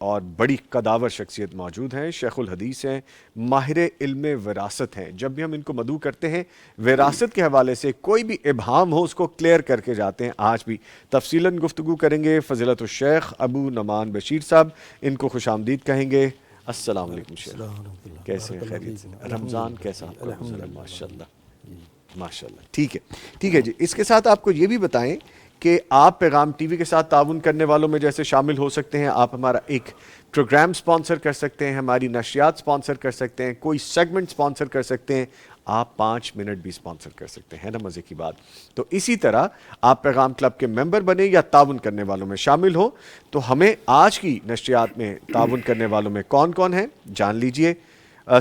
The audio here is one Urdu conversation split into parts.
اور بڑی قداور شخصیت موجود ہیں، شیخ الحدیث ہیں، ماہر علم وراثت ہیں۔ جب بھی ہم ان کو مدعو کرتے ہیں وراثت کے حوالے سے کوئی بھی ابہام ہو اس کو کلیئر کر کے جاتے ہیں۔ آج بھی تفصیلاً گفتگو کریں گے فضیلت الشیخ ابو نعمان بشیر صاحب، ان کو خوش آمدید کہیں گے۔ السلام علیکم شیخ، السلام ورحمۃ اللہ، کیسے ہیں؟ بارک اللہ خیریت سے؟ فیکم۔ رمضان الحمدللہ کیسا جی، آپ کا گزرا؟ الحمدللہ ماشاء اللہ جی۔ ماشاء اللہ، ٹھیک ہے جی۔ اس کے ساتھ آپ کو یہ بھی بتائیں کہ آپ پیغام ٹی وی کے ساتھ تعاون کرنے والوں میں جیسے شامل ہو سکتے ہیں، آپ ہمارا ایک پروگرام سپانسر کر سکتے ہیں، ہماری نشریات سپانسر کر سکتے ہیں، کوئی سیگمنٹ سپانسر کر سکتے ہیں، آپ 5 منٹ بھی سپانسر کر سکتے ہیں، ہے نا مزے کی بات۔ تو اسی طرح آپ پیغام کلب کے ممبر بنے یا تعاون کرنے والوں میں شامل ہو، تو ہمیں آج کی نشریات میں تعاون کرنے والوں میں کون کون ہیں جان لیجئے۔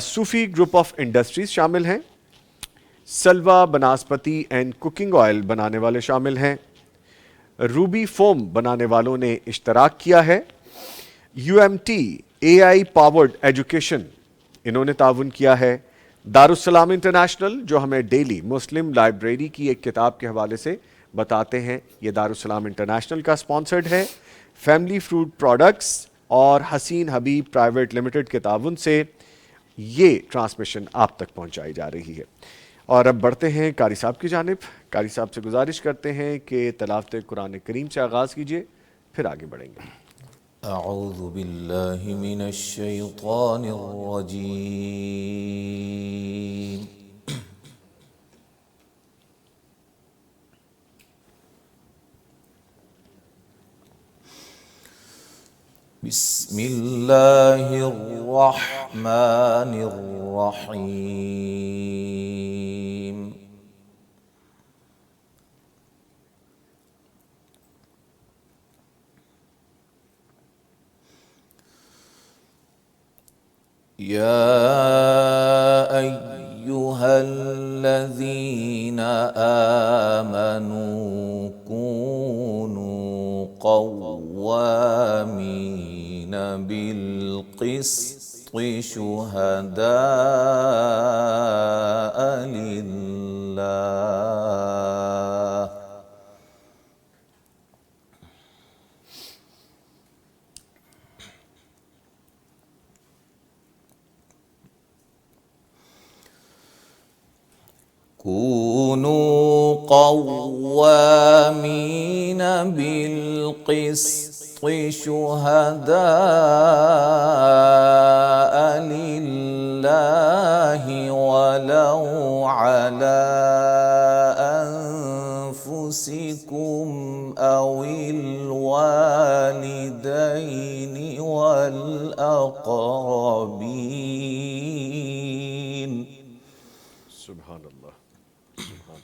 صوفی گروپ آف انڈسٹریز شامل ہیں، سلوا بناسپتی اینڈ کوکنگ آئل بنانے والے شامل ہیں، روبی فوم بنانے والوں نے اشتراک کیا ہے، U M T A I powered education انہوں نے تعاون کیا ہے، دارالسلام انٹرنیشنل جو ہمیں ڈیلی مسلم لائبریری کی ایک کتاب کے حوالے سے بتاتے ہیں، یہ دارالسلام انٹرنیشنل کا سپانسرڈ ہے، فیملی فروٹ پروڈکٹس اور حسین حبیب پرائیویٹ لمیٹڈ کے تعاون سے یہ ٹرانسمیشن آپ تک پہنچائی جا رہی ہے۔ اور اب بڑھتے ہیں قاری صاحب کی جانب۔ قاری صاحب سے گزارش کرتے ہیں کہ تلاوت قرآن کریم سے آغاز کیجئے، پھر آگے بڑھیں گے۔ اعوذ باللہ من الشیطان الرجیم، بسم اللہ الرحمن الرحیم، یا ایہا الذین آمنوا کونوا قوامین بالقسط شہداء للہ، كونوا قوامين بالقسط شهداء لله ولو على أنفسكم أو الوالدين والأقربين، سبحان اللہ، سبحان اللہ۔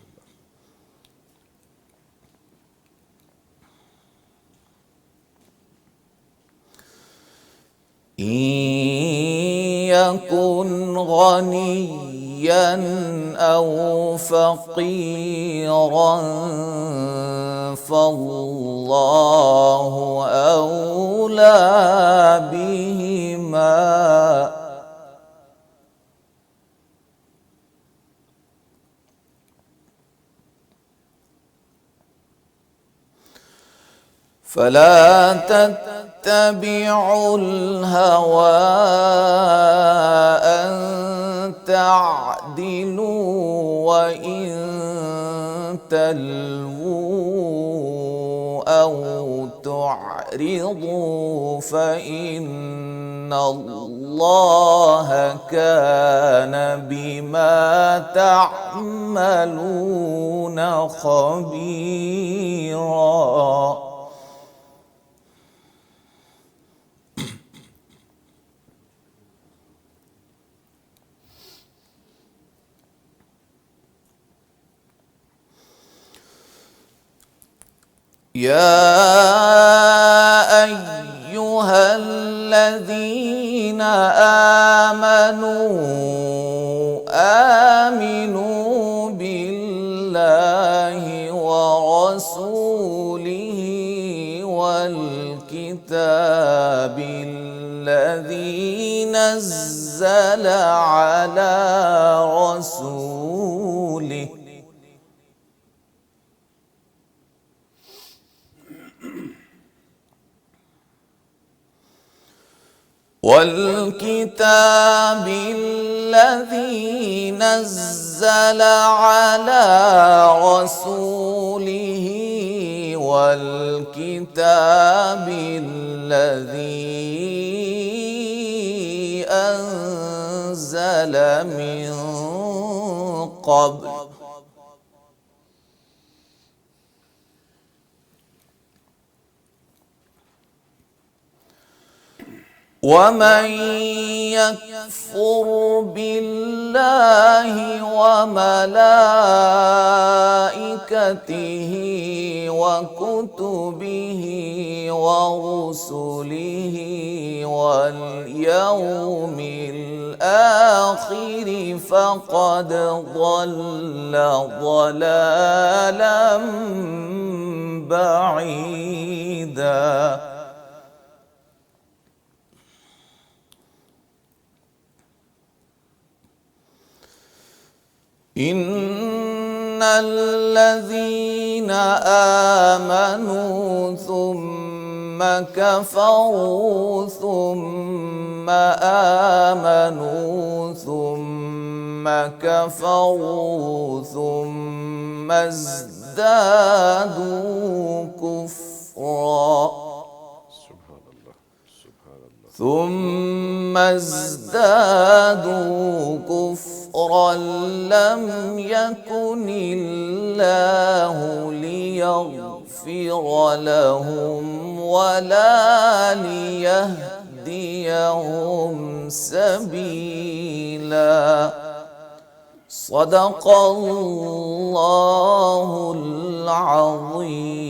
إن يكن غنيا أو فقيرا فالله أولى بهما، فلا تتبعوا الهوى أن تعدلوا وإن تلووا أو تعرضوا فإن الله كان بما تعملون خبيرا۔ يا أيها الذين آمنوا بالله ورسوله والكتاب الذي نزل على رسوله والكتاب الذي نزل على رسوله والكتاب الذي أنزل من قبل ومن يكفر بالله وملائكته وكتبه ورسله واليوم الآخر فقد ضل ضلالا بعيدا. إن الذين آمنوا ثم كفروا ثم آمنوا ثم كفروا ثم ازدادوا كفرا ثم ازدادوا كفرا لم يكن الله ليغفر لهم ولا ليهديهم سبيلا. صدق الله العظيم.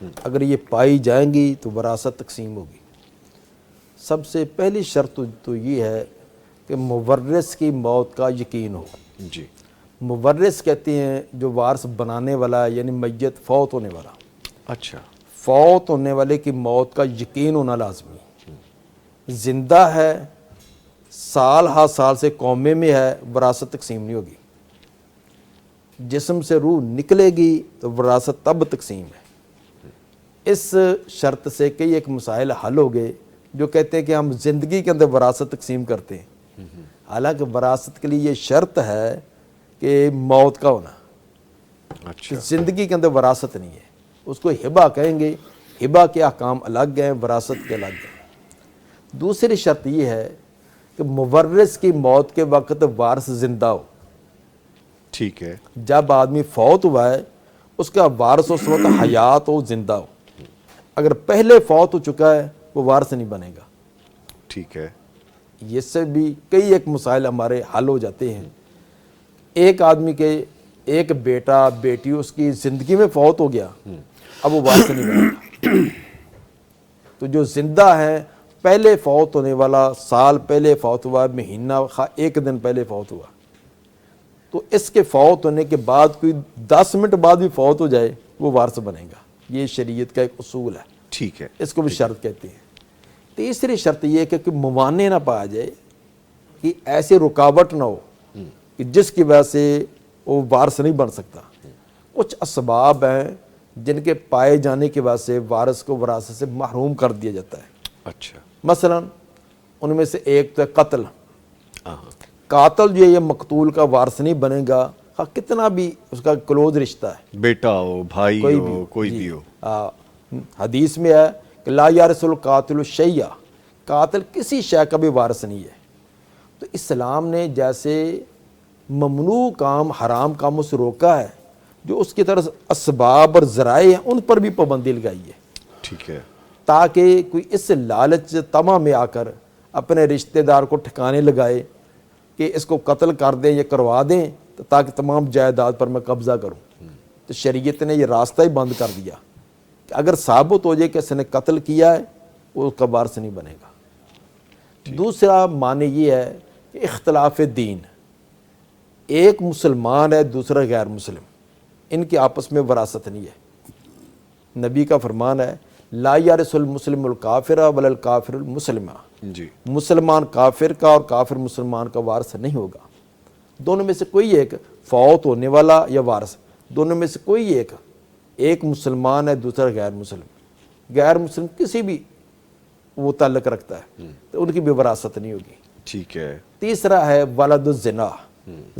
اگر یہ پائی جائیں گی تو وراثت تقسیم ہوگی۔ سب سے پہلی شرط تو یہ ہے کہ مورث کی موت کا یقین ہو۔ جی مورث کہتے ہیں جو وارث بنانے والا ہے، یعنی میت فوت ہونے والا، اچھا فوت ہونے والے کی موت کا یقین ہونا لازمی ہے۔ زندہ ہے، سال ہا سال سے کومے میں ہے، وراثت تقسیم نہیں ہوگی۔ جسم سے روح نکلے گی تو وراثت تب تقسیم ہے۔ اس شرط سے کئی ایک مسائل حل ہو گئے جو کہتے ہیں کہ ہم زندگی کے اندر وراثت تقسیم کرتے ہیں، حالانکہ وراثت کے لیے یہ شرط ہے کہ موت کا ہونا، اچھا زندگی کے اندر وراثت نہیں ہے۔ اس کو ہبہ کہیں گے، ہبہ کے احکام الگ ہیں، وراثت کے الگ ہیں۔ دوسری شرط یہ ہے کہ مورث کی موت کے وقت وارث زندہ ہو۔ ٹھیک ہے، جب آدمی فوت ہوا ہے اس کا وارث اس وقت حیات ہو، زندہ ہو۔ اگر پہلے فوت ہو چکا ہے وہ وارث نہیں بنے گا۔ ٹھیک ہے، یہ سے بھی کئی ایک مسائل ہمارے حل ہو جاتے ہیں۔ ایک آدمی کے ایک بیٹا بیٹی اس کی زندگی میں فوت ہو گیا، اب وہ وارث نہیں بنے گا۔ تو جو زندہ ہے، پہلے فوت ہونے والا سال پہلے فوت ہوا، مہینہ ایک دن پہلے فوت ہوا، تو اس کے فوت ہونے کے بعد کوئی 10 منٹ بعد بھی فوت ہو جائے وہ وارث بنے گا۔ یہ شریعت کا ایک اصول ہے، ٹھیک ہے، اس کو بھی شرط کہتے ہیں۔ تیسری شرط یہ ہے کہ کوئی موانع نہ پایا جائے، کہ ایسی رکاوٹ نہ ہو کہ جس کی وجہ سے وہ وارث نہیں بن سکتا۔ کچھ اسباب ہیں جن کے پائے جانے کی وجہ سے وارث کو وراثت سے محروم کر دیا جاتا ہے۔ اچھا مثلا ان میں سے ایک تو ہے قتل۔ ہاں قاتل جو ہے یہ مقتول کا وارث نہیں بنے گا، کتنا بھی اس کا کلوز رشتہ ہے، بیٹا ہو، بھائی ہو، کوئی جی۔ بھی ہو۔ حدیث میں ہے کہ لا یارث القاتل الشیء، قاتل کسی شے کا بھی وارث نہیں ہے۔ تو اسلام نے جیسے ممنوع کام، حرام کاموں سے روکا ہے، جو اس کی طرف اسباب اور ذرائع ہیں ان پر بھی پابندی لگائی ہے، ٹھیک ہے، تاکہ کوئی اس لالچ طمع میں آ کر اپنے رشتہ دار کو ٹھکانے لگائے کہ اس کو قتل کر دیں یا کروا دیں تاکہ تمام جائیداد پر میں قبضہ کروں۔ تو شریعت نے یہ راستہ ہی بند کر دیا کہ اگر ثابت ہو جائے کہ اس نے قتل کیا ہے وہ اس کا وارث نہیں بنے گا۔ دوسرا معنی یہ ہے کہ اختلاف دین، ایک مسلمان ہے دوسرا غیر مسلم، ان کے آپس میں وراثت نہیں ہے۔ نبی کا فرمان ہے لا یارث المسلم الکافر ولا الکافر المسلمہ، جی مسلمان کافر کا اور کافر مسلمان کا وارث نہیں ہوگا۔ دونوں میں سے کوئی ایک فوت ہونے والا یا وارث، دونوں میں سے کوئی ایک مسلمان ہے دوسرا غیر مسلم، غیر مسلم کسی بھی وہ تعلق رکھتا ہے تو ان کی بھی وراثت نہیں ہوگی۔ ٹھیک ہے، تیسرا ہے ولد الزنا،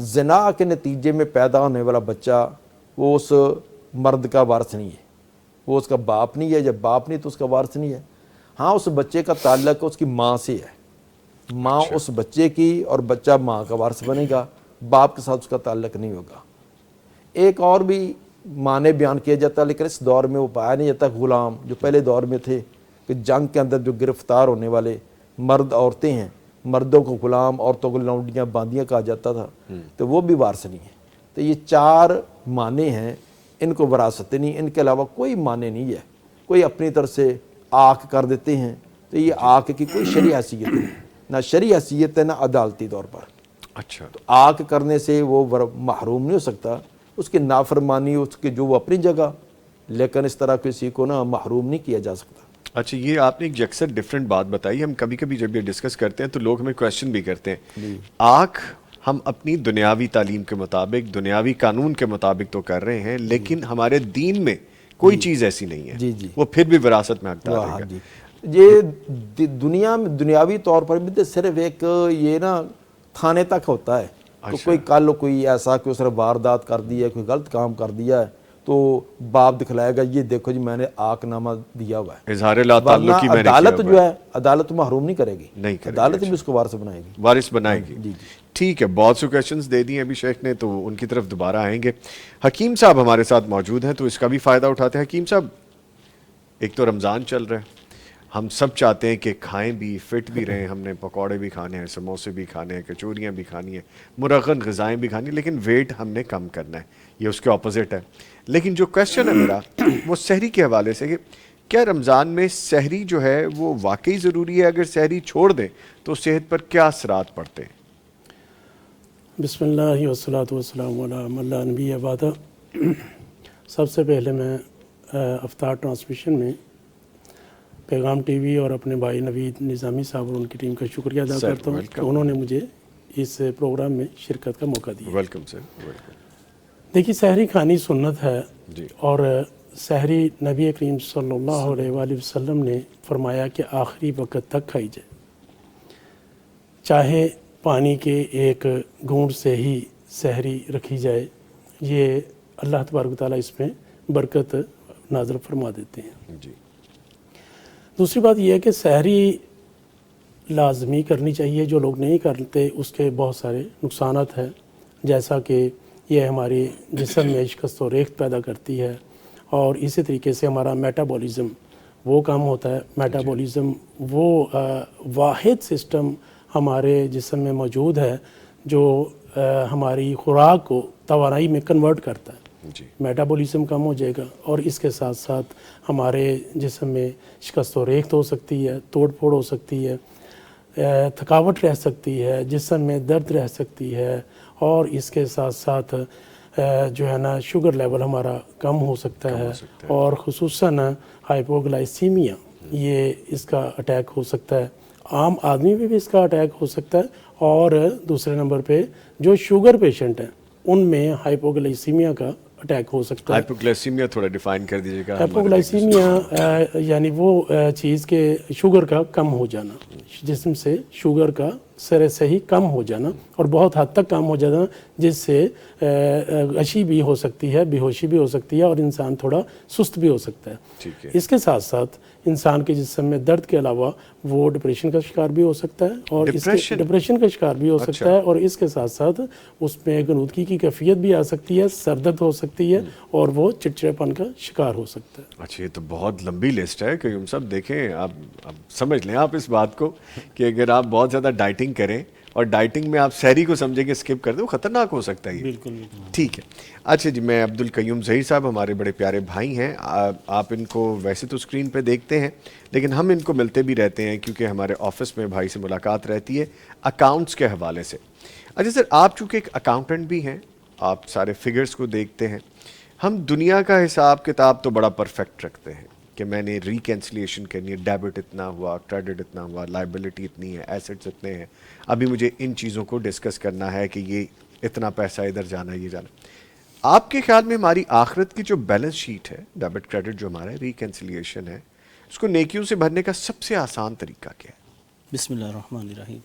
زنا کے نتیجے میں پیدا ہونے والا بچہ وہ اس مرد کا وارث نہیں ہے، وہ اس کا باپ نہیں ہے، جب باپ نہیں تو اس کا وارث نہیں ہے۔ ہاں اس بچے کا تعلق اس کی ماں سے ہے، ماں اس بچے کی اور بچہ ماں کا وارث بنے گا، باپ کے ساتھ اس کا تعلق نہیں ہوگا۔ ایک اور بھی معنی بیان کیا جاتا ہے لیکن اس دور میں وہ پایا نہیں جاتا، غلام جو پہلے دور میں تھے کہ جنگ کے اندر جو گرفتار ہونے والے مرد عورتیں ہیں، مردوں کو غلام، عورتوں کو لونڈیاں باندیاں کہا جاتا تھا، تو وہ بھی وارث نہیں ہے۔ تو یہ 4 معنی ہیں، ان کو وراثت نہیں، ان کے علاوہ کوئی معنی نہیں ہے۔ کوئی اپنی طرف سے آنکھ کر دیتے ہیں تو یہ آنکھ کی کوئی شرعی حیثیت نہیں، نہ شرعی حیثیت ہے نہ عدالتی طور پر۔ اچھا، تو آنکھ کرنے سے وہ محروم نہیں ہو سکتا، اس کی نافرمانی اس کی جو وہ اپنی جگہ، لیکن اس طرح کسی کو نا محروم نہیں کیا جا سکتا۔ اچھا، یہ آپ نے ایک یکسر ڈفرینٹ بات بتائی۔ ہم کبھی کبھی جب یہ ڈسکس کرتے ہیں تو لوگ ہمیں کویشچن بھی کرتے ہیں، آنکھ ہم اپنی دنیاوی تعلیم کے مطابق، دنیاوی قانون کے مطابق تو کر رہے ہیں، لیکن ہمارے دین میں کوئی چیز ایسی نہیں ہے، جی جی، وہ پھر بھی وراثت میں حقدار ہاں ہے۔ جی، یہ دنیا میں دنیاوی طور پر بھی تو صرف ایک یہ نا تھانے تک ہوتا ہے۔ تو کوئی کل کوئی ایسا کہ اس نے واردات کر دی ہے، کوئی غلط کام کر دیا ہے تو باپ دکھلائے گا یہ دیکھو جی میں نے آنکھ نامہ دیا ہوا ہے، اظہار لا تعلق کی میں نے کیا عدالت ہوا جو ہے عدالت محروم نہیں کرے گی، نہیں کرے گی، عدالت بھی اس کو وارث بنائے گی، وارث بنائے گی۔ جی۔ ٹھیک ہے، بہت سے کویشچنز دے دیے ابھی شیخ نے، تو ان کی طرف دوبارہ آئیں گے۔ حکیم صاحب ہمارے ساتھ موجود ہیں تو اس کا بھی فائدہ اٹھاتے ہیں۔ حکیم صاحب، ایک تو رمضان چل رہا ہے، ہم سب چاہتے ہیں کہ کھائیں بھی، فٹ بھی رہیں. ہم نے پکوڑے بھی کھانے ہیں، سموسے بھی کھانے ہیں، کچوریاں بھی کھانی ہیں، مرغن غذائیں بھی کھانی ہیں، لیکن ویٹ ہم نے کم کرنا ہے. یہ اس کے اپوزٹ ہے. لیکن جو کویشچن ہے میرا وہ سحری کے حوالے سے کہ کیا رمضان میں سحری جو ہے وہ واقعی ضروری ہے؟ اگر سحری چھوڑ دیں تو صحت پر کیا اثرات پڑتے ہیں؟ بسم اللہ والصلاۃ والسلام علی من لا نبی بعد. سب سے پہلے میں افطار ٹرانسمیشن میں پیغام ٹی وی اور اپنے بھائی نوید نظامی صاحب اور ان کی ٹیم کا شکریہ ادا کرتا ہوں کہ انہوں نے مجھے اس پروگرام میں شرکت کا موقع دیا. Welcome sir, welcome. دیکھیے سحری کھانی سنت ہے جی. اور سحری نبی کریم صلی اللہ علیہ وآلہ وسلم نے فرمایا کہ آخری وقت تک کھائی جائے، چاہے پانی کے ایک گھونٹ سے ہی سحری رکھی جائے. یہ اللہ تبارک و تعالیٰ اس میں برکت نازل فرما دیتے ہیں. جی. دوسری بات یہ ہے کہ سحری لازمی کرنی چاہیے. جو لوگ نہیں کرتے اس کے بہت سارے نقصانات ہیں، جیسا کہ یہ ہماری جسم میں شکست و ریخت پیدا کرتی ہے، اور اسی طریقے سے ہمارا میٹابولزم وہ کم ہوتا ہے. میٹابولزم وہ واحد سسٹم ہمارے جسم میں موجود ہے جو ہماری خوراک کو توانائی میں کنورٹ کرتا ہے. جی. میٹابولزم کم ہو جائے گا، اور اس کے ساتھ ساتھ ہمارے جسم میں شکست و ریخت ہو سکتی ہے، توڑ پھوڑ ہو سکتی ہے، تھکاوٹ رہ سکتی ہے، جسم میں درد رہ سکتی ہے، اور اس کے ساتھ ساتھ جو ہے نا شوگر لیول ہمارا کم ہو سکتا ہے، اور خصوصاً ہائپوگلائسیمیا یہ اس کا اٹیک ہو سکتا ہے. عام آدمی میں بھی اس کا اٹیک ہو سکتا ہے. اور دوسرے نمبر پہ جو شوگر پیشنٹ ہیں ان میں ہائپوگلائسیمیا کا اٹیک ہو سکتا ہے. ہائپوگلائسیمیا تھوڑا ڈیفائن کر دیجیے گا. ہائپوگلائسیمیا یعنی وہ چیز کہ شوگر کا کم ہو جانا، جسم سے شوگر کا سرے سے ہی کم ہو جانا، اور بہت حد تک کم ہو جانا، جس سے غشی بھی ہو سکتی ہے، بے ہوشی بھی ہو سکتی ہے، اور انسان تھوڑا سست بھی ہو سکتا ہے. ٹھیک ہے. اس کے ساتھ ساتھ انسان کے جسم میں درد کے علاوہ وہ ڈپریشن کا شکار بھی ہو سکتا ہے، اور ڈپریشن کا شکار بھی ہو سکتا ہے، اور اس کے ساتھ ساتھ اس میں غنودگی کی کیفیت بھی آ سکتی ہے، سر درد ہو سکتی ہے، اور وہ چڑچڑاپن کا شکار ہو سکتا ہے. اچھا، یہ تو بہت لمبی لسٹ ہے کہ ہم سب دیکھیں. اب سمجھ لیں آپ اس بات کو کہ اگر آپ بہت زیادہ ڈائٹنگ کریں اور ڈائٹنگ میں آپ سحری کو سمجھیں کہ اسکپ کر دیں، وہ خطرناک ہو سکتا ہے. بالکل. ٹھیک ہے. اچھا جی، میں عبدالقیوم ظہیر صاحب ہمارے بڑے پیارے بھائی ہیں. آپ ان کو ویسے تو اسکرین پہ دیکھتے ہیں، لیکن ہم ان کو ملتے بھی رہتے ہیں کیونکہ ہمارے آفس میں بھائی سے ملاقات رہتی ہے اکاؤنٹس کے حوالے سے. اچھا سر، آپ چونکہ ایک اکاؤنٹنٹ بھی ہیں، آپ سارے فگرز کو دیکھتے ہیں. ہم دنیا کا حساب کتاب تو بڑا پرفیکٹ رکھتے ہیں کہ میں نے ریکینسلیشن کرنی ہے، ڈیبٹ اتنا ہوا، کریڈٹ اتنا ہوا، لائبلٹی اتنی ہے، ایسٹس اتنے ہیں، ابھی مجھے ان چیزوں کو ڈسکس کرنا ہے کہ یہ اتنا پیسہ ادھر جانا ہے، یہ جانا. آپ کے خیال میں ہماری آخرت کی جو بیلنس شیٹ ہے، ڈیبٹ کریڈٹ جو ہمارا ہے، ریکینسلیشن ہے، اس کو نیکیوں سے بھرنے کا سب سے آسان طریقہ کیا ہے؟ بسم اللہ الرحمن الرحیم.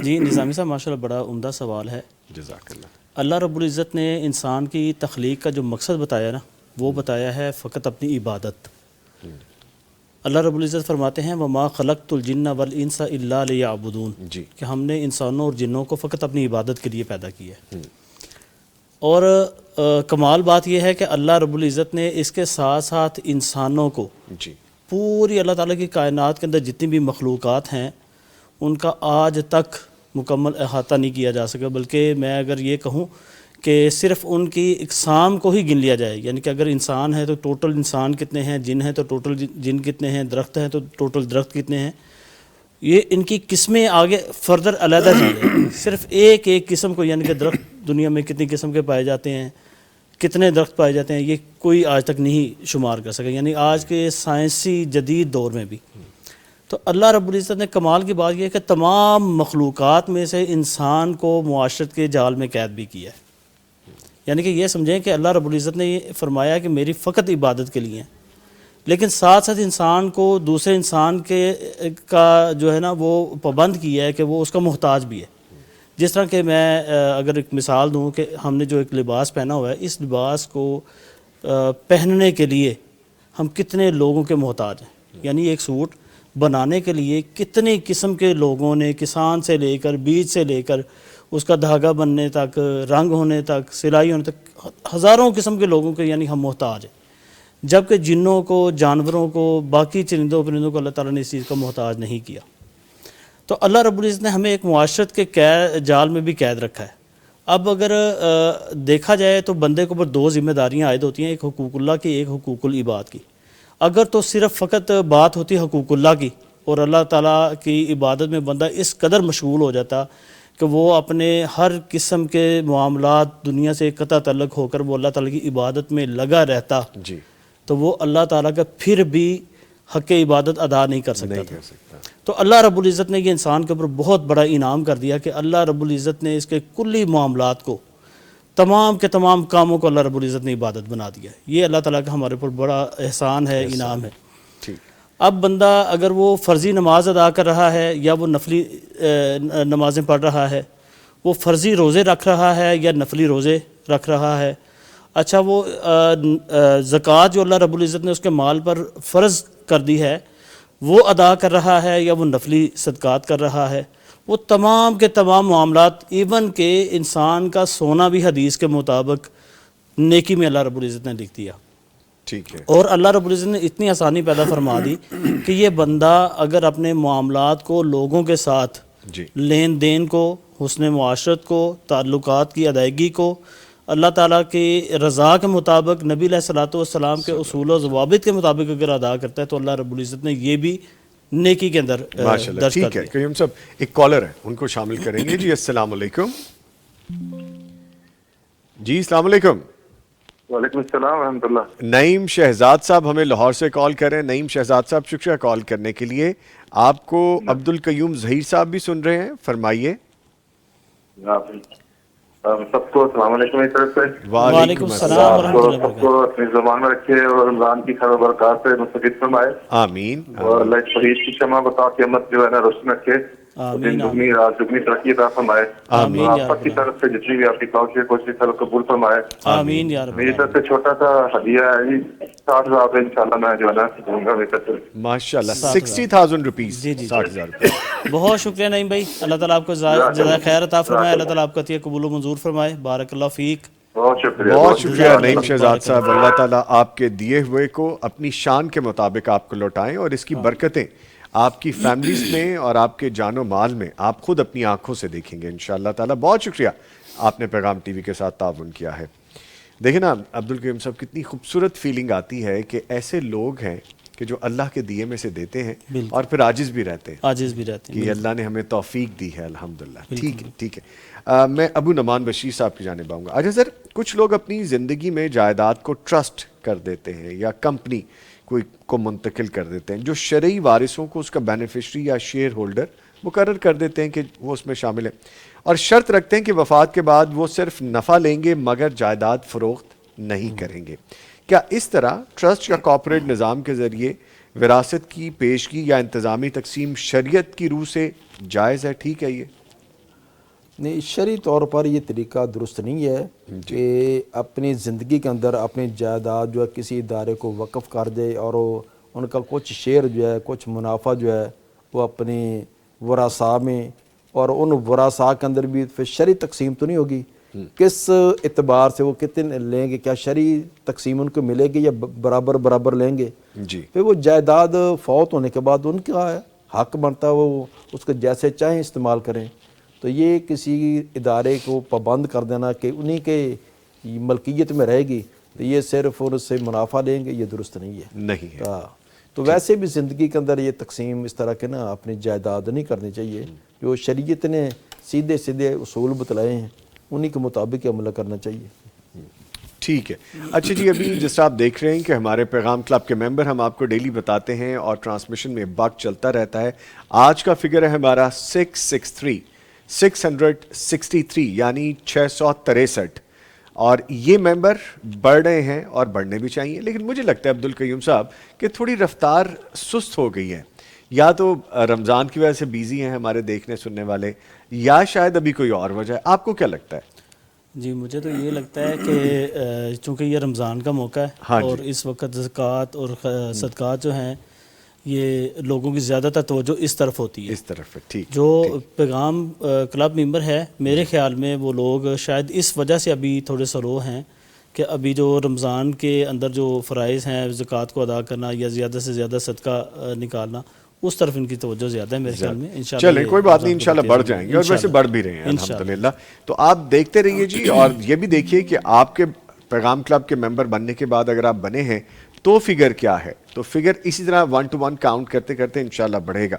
جی نظامی صاحب، ماشاءاللہ بڑا عمدہ سوال ہے. جزاک اللہ. اللہ رب العزت نے انسان کی تخلیق کا جو مقصد بتایا نا، وہ بتایا ہے فقط اپنی عبادت. اللہ رب العزت فرماتے ہیں وَمَا خَلَقْتُ الْجِنَّ وَالْإِنسَ إِلَّا لِيَعْبُدُونَ، جی، کہ ہم نے انسانوں اور جنوں کو فقط اپنی عبادت کے لیے پیدا کیا ہے. اور کمال بات یہ ہے کہ اللہ رب العزت نے اس کے ساتھ ساتھ انسانوں کو جی، پوری اللہ تعالیٰ کی کائنات کے اندر جتنی بھی مخلوقات ہیں ان کا آج تک مکمل احاطہ نہیں کیا جا سکا. بلکہ میں اگر یہ کہوں کہ صرف ان کی اقسام کو ہی گن لیا جائے، یعنی کہ اگر انسان ہے تو ٹوٹل انسان کتنے ہیں، جن ہیں تو ٹوٹل جن کتنے ہیں، درخت ہیں تو ٹوٹل درخت کتنے ہیں، یہ ان کی قسمیں آگے فردر علیحدہ چیزیں. صرف ایک ایک قسم کو، یعنی کہ درخت دنیا میں کتنی قسم کے پائے جاتے ہیں، کتنے درخت پائے جاتے ہیں، یہ کوئی آج تک نہیں شمار کر سکا، یعنی آج کے سائنسی جدید دور میں بھی. تو اللہ رب العزت نے کمال کی بات یہ ہے کہ تمام مخلوقات میں سے انسان کو معاشرت کے جال میں قید بھی کیا ہے. یعنی کہ یہ سمجھیں کہ اللہ رب العزت نے یہ فرمایا کہ میری فقط عبادت کے لیے ہیں، لیکن ساتھ ساتھ انسان کو دوسرے انسان کا جو ہے نا وہ پابند کیا ہے کہ وہ اس کا محتاج بھی ہے. جس طرح کہ میں اگر ایک مثال دوں کہ ہم نے جو ایک لباس پہنا ہوا ہے، اس لباس کو پہننے کے لیے ہم کتنے لوگوں کے محتاج ہیں. یعنی ایک سوٹ بنانے کے لیے کتنے قسم کے لوگوں نے، کسان سے لے کر بیج سے لے کر اس کا دھاگا بننے تک، رنگ ہونے تک، سلائی ہونے تک، ہزاروں قسم کے لوگوں کے یعنی ہم محتاج ہیں. جبکہ جنوں کو، جانوروں کو، باقی چرندوں پرندوں کو اللہ تعالیٰ نے اس چیز کا محتاج نہیں کیا۔ تو اللہ رب العزت نے ہمیں ایک معاشرت کے جال میں بھی قید رکھا ہے۔ اب اگر دیکھا جائے تو بندے کے اوپر دو ذمہ داریاں عائد ہوتی ہیں، ایک حقوق اللہ کی، ایک حقوق العباد کی۔ اگر تو صرف فقط بات ہوتی حقوق اللہ کی اور اللہ تعالیٰ کی عبادت میں بندہ اس قدر مشغول ہو جاتا کہ وہ اپنے ہر قسم کے معاملات دنیا سے قطع تعلق ہو کر وہ اللہ تعالیٰ کی عبادت میں لگا رہتا، جی تو وہ اللہ تعالیٰ کا پھر بھی حق عبادت ادا نہیں کر سکتا نہیں تھا۔ کر سکتا۔ تو اللہ رب العزت نے یہ انسان کے اوپر بہت بڑا انعام کر دیا کہ اللہ رب العزت نے اس کے کلی معاملات کو، تمام کے تمام کاموں کو اللہ رب العزت نے عبادت بنا دیا۔ یہ اللہ تعالیٰ کا ہمارے اوپر بڑا احسان ہے، انعام ہے۔ ٹھیک، اب بندہ اگر وہ فرضی نماز ادا کر رہا ہے یا وہ نفلی نمازیں پڑھ رہا ہے، وہ فرضی روزے رکھ رہا ہے یا نفلی روزے رکھ رہا ہے، اچھا وہ زکوٰۃ جو اللہ رب العزت نے اس کے مال پر فرض کر دی ہے وہ ادا کر رہا ہے یا وہ نفلی صدقات کر رہا ہے، وہ تمام کے تمام معاملات، ایون کہ انسان کا سونا بھی حدیث کے مطابق نیکی میں اللہ رب العزت نے لکھ دیا۔ ٹھیک ہے، اور اللہ رب العزت نے اتنی آسانی پیدا فرما دی کہ یہ بندہ اگر اپنے معاملات کو، لوگوں کے ساتھ جی لین دین کو، حسن معاشرت کو، تعلقات کی ادائیگی کو اللہ تعالیٰ کی رضا کے مطابق، نبی علیہ الصلوۃ والسلام کے اصول و ضوابط کے مطابق اگر ادا کرتا ہے تو اللہ رب العزت نے یہ بھی نیکی کے اندر ماشاءاللہ۔ درج کر ٹھیک ہے دیا۔ قیوم صاحب، ایک کالر ہے، ان کو شامل کریں گے۔ جی السلام علیکم۔ جی السلام علیکم۔ وعلیکم السلام ورحمۃ اللہ۔ نعیم شہزاد صاحب ہمیں لاہور سے کال کر رہے ہیں۔ نعیم شہزاد صاحب شکریہ کال کرنے کے لیے۔ آپ کو عبد القیوم ظہیر صاحب بھی سن رہے ہیں، فرمائیے۔ سب کو السلام علیکم ایک طرف سے۔ وعلیکم السلام ورحمۃ اللہ سب کو اپنی زبان میں رکھے اور رمضان کی خیر و برکات سے مستفید فرمائے، آمین اور اللہ اس فرید کی شمع بتا کے امت جو ہے نا روشن رکھے، دن دگنی رات دگنی ترقی عطا فرمائے، آمین یا آپ کی طرف سے جتنی بھی آپ کی کوشش سب قبول فرمائے۔ آمین یا رب میری طرف سے چھوٹا سا ہدیہ ہے جی، 60,000 انشاءاللہ میں جو ہے نا دوں گا میری طرف سے۔ ماشاءاللہ 60,000 روپیز، جی جی 60,000 روپیز۔ بہت شکریہ نعیم بھائی، اللہ تعالیٰ آپ کو جزائے خیر عطا فرمائے، اللہ تعالیٰ آپ کا عطیہ قبول و منظور فرمائے، بارک اللہ فیک۔ بہت شکریہ، بہت شکریہ نعیم شہزاد صاحب، اللہ تعالیٰ آپ کے دیے ہوئے کو اپنی شان کے مطابق آپ کو لوٹائیں، اور اس کی برکتیں آپ کی فیملیز میں اور آپ کے جان و مال میں آپ خود اپنی آنکھوں سے دیکھیں گے انشاءاللہ تعالیٰ۔ بہت شکریہ، آپ نے پیغام ٹی وی کے ساتھ تعاون کیا ہے۔ دیکھیں نا عبد القیوم صاحب، کتنی خوبصورت فیلنگ آتی ہے کہ ایسے لوگ ہیں کہ جو اللہ کے دیے میں سے دیتے ہیں اور پھر عاجز بھی رہتے ہیں، عاجز بھی رہتے ہیں۔ کہ اللہ نے ہمیں توفیق دی ہے الحمدللہ۔ ٹھیک ہے، ٹھیک ہے۔ میں ابو نعمان بشیر صاحب کی جانب آؤں گا۔ اچھا سر، کچھ لوگ اپنی زندگی میں جائیداد کو ٹرسٹ کر دیتے ہیں یا کمپنی کوئی کو منتقل کر دیتے ہیں، جو شرعی وارثوں کو اس کا بینیفیشری یا شیئر ہولڈر مقرر کر دیتے ہیں کہ وہ اس میں شامل ہیں، اور شرط رکھتے ہیں کہ وفات کے بعد وہ صرف نفع لیں گے مگر جائیداد فروخت نہیں کریں گے۔ کیا اس طرح ٹرسٹ یا کارپوریٹ نظام کے ذریعے وراثت کی پیشگی یا انتظامی تقسیم شریعت کی روح سے جائز ہے؟ ٹھیک ہے یہ؟ نہیں، شرعی طور پر یہ طریقہ درست نہیں ہے کہ اپنی زندگی کے اندر اپنی جائیداد جو ہے کسی ادارے کو وقف کر دے اور ان کا کچھ شیئر جو ہے، کچھ منافع جو ہے وہ اپنی ورثاء میں، اور ان ورثاء کے اندر بھی پھر شرعی تقسیم تو نہیں ہوگی، کس اعتبار سے وہ کتنے لیں گے، کیا شرعی تقسیم ان کو ملے گی یا برابر برابر لیں گے؟ جی، پھر وہ جائیداد فوت ہونے کے بعد ان کا حق بنتا ہے وہ اس کو جیسے چاہیں استعمال کریں۔ تو یہ کسی ادارے کو پابند کر دینا کہ انہی کے ملکیت میں رہے گی تو یہ صرف ان سے منافع لیں گے، یہ درست نہیں ہے۔ نہیں ہے۔ تو ویسے بھی زندگی کے اندر یہ تقسیم اس طرح کے نا اپنی جائیداد نہیں کرنی چاہیے، جو شریعت نے سیدھے سیدھے اصول بتلائے ہیں انہی کے مطابق عمل کرنا چاہیے۔ ٹھیک ہے۔ اچھا جی، ابھی جس طرح آپ دیکھ رہے ہیں کہ ہمارے پیغام کلب کے ممبر ہم آپ کو ڈیلی بتاتے ہیں اور ٹرانسمیشن میں وقت چلتا رہتا ہے۔ آج کا فگر ہے ہمارا 663 یعنی 663، اور یہ ممبر بڑھ رہے ہیں اور بڑھنے بھی چاہیے، لیکن مجھے لگتا ہے عبد القیوم صاحب کہ تھوڑی رفتار سست ہو گئی ہے، یا تو رمضان کی وجہ سے بیزی ہیں ہمارے دیکھنے سننے والے، یا شاید ابھی کوئی اور وجہ ہے۔ آپ کو کیا لگتا ہے؟ جی مجھے تو یہ لگتا ہے کہ چونکہ یہ رمضان کا موقع ہے اور اس وقت زکوٰۃ اور صدقات جو ہیں یہ لوگوں کی زیادہ تر توجہ اس طرف ہوتی ہے، اس طرف ہے۔ ٹھیک، جو پیغام کلب ممبر ہے میرے خیال میں وہ لوگ شاید اس وجہ سے ابھی تھوڑے سلو ہیں کہ ابھی جو رمضان کے اندر جو فرائض ہیں زکوٰۃ کو ادا کرنا یا زیادہ سے زیادہ صدقہ نکالنا، اس طرف ان کی توجہ زیادہ ہے میرے خیال میں. انشاءاللہ چلیں کوئی بات نہیں، انشاءاللہ بڑھ جائیں گے، اور ویسے بڑھ بھی رہے ہیں الحمدللہ. تو آپ دیکھتے رہیے جی، اور یہ بھی دیکھیے کہ آپ کے پیغام کلب کے ممبر بننے کے بعد اگر آپ بنے ہیں تو فگر کیا ہے، تو فگر اسی طرح 1 to 1 کاؤنٹ کرتے کرتے انشاءاللہ بڑھے گا.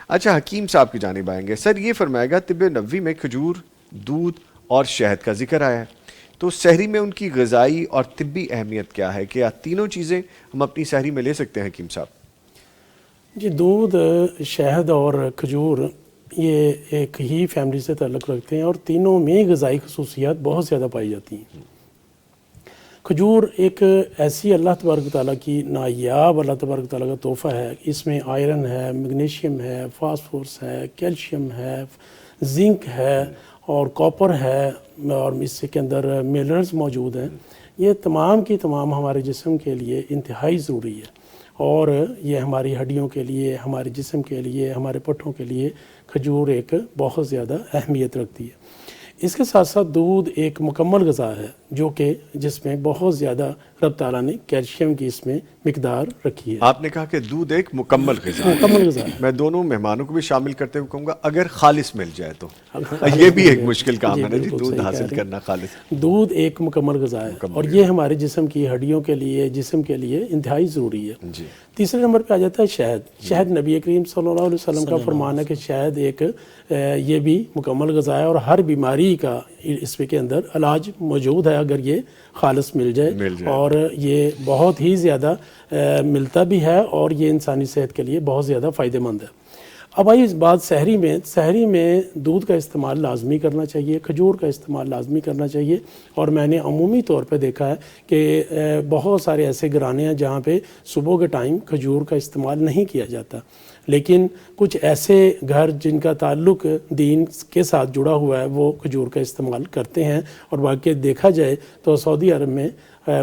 اچھا، حکیم صاحب کی جانب آئیں گے. سر یہ فرمائے گا طب نبوی میں کھجور، دودھ اور شہد کا ذکر آیا ہے، تو سحری میں ان کی غذائی اور طبی اہمیت کیا ہے؟ کہ تینوں چیزیں ہم اپنی سحری میں لے سکتے ہیں حکیم صاحب؟ جی، دودھ، شہد اور کھجور یہ ایک ہی فیملی سے تعلق رکھتے ہیں، اور تینوں میں غذائی خصوصیات بہت زیادہ پائی جاتی ہیں. کھجور ایک ایسی اللہ تبارک و تعالیٰ کی نایاب اللہ تبارک و تعالیٰ کا تحفہ ہے. اس میں آئرن ہے، میگنیشیم ہے، فاسفورس ہے، کیلشیم ہے، زنک ہے اور کاپر ہے، اور اس کے اندر منرلز موجود ہیں. یہ تمام کی تمام ہمارے جسم کے لیے انتہائی ضروری ہے، اور یہ ہماری ہڈیوں کے لیے، ہمارے جسم کے لیے، ہمارے پٹھوں کے لیے کھجور ایک بہت زیادہ اہمیت رکھتی ہے. اس کے ساتھ ساتھ دودھ ایک مکمل غذا ہے، جو کہ جس میں بہت زیادہ رب تعالیٰ نے کیلشیم کی اس میں مقدار رکھی ہے. آپ نے کہا کہ دودھ ایک مکمل غذا ہے. مکمل غذا ہے. میں دونوں مہمانوں کو بھی شامل کرتے ہوئے کہوں گا اگر خالص مل جائے تو یہ بھی ایک مشکل کام ہے نا جی، دودھ حاصل کرنا خالص. دودھ ایک مکمل غذا ہے، اور یہ ہمارے جسم کی ہڈیوں کے لیے، جسم کے لیے انتہائی ضروری ہے. تیسرے نمبر پہ آ جاتا ہے شہد. شہد نبی کریم صلی اللہ علیہ وسلم کا فرمان ہے کہ شہد ایک یہ بھی مکمل غذا ہے، اور ہر بیماری کا اس کے اندر علاج موجود ہے اگر یہ خالص مل جائے. اور یہ بہت ہی زیادہ ملتا بھی ہے، اور یہ انسانی صحت کے لیے بہت زیادہ فائدہ مند ہے. اب آئیے اس بات سحری میں دودھ کا استعمال لازمی کرنا چاہیے، کھجور کا استعمال لازمی کرنا چاہیے. اور میں نے عمومی طور پہ دیکھا ہے کہ بہت سارے ایسے گھرانے ہیں جہاں پہ صبح کے ٹائم کھجور کا استعمال نہیں کیا جاتا، لیکن کچھ ایسے گھر جن کا تعلق دین کے ساتھ جڑا ہوا ہے وہ کھجور کا استعمال کرتے ہیں. اور واقعی دیکھا جائے تو سعودی عرب میں،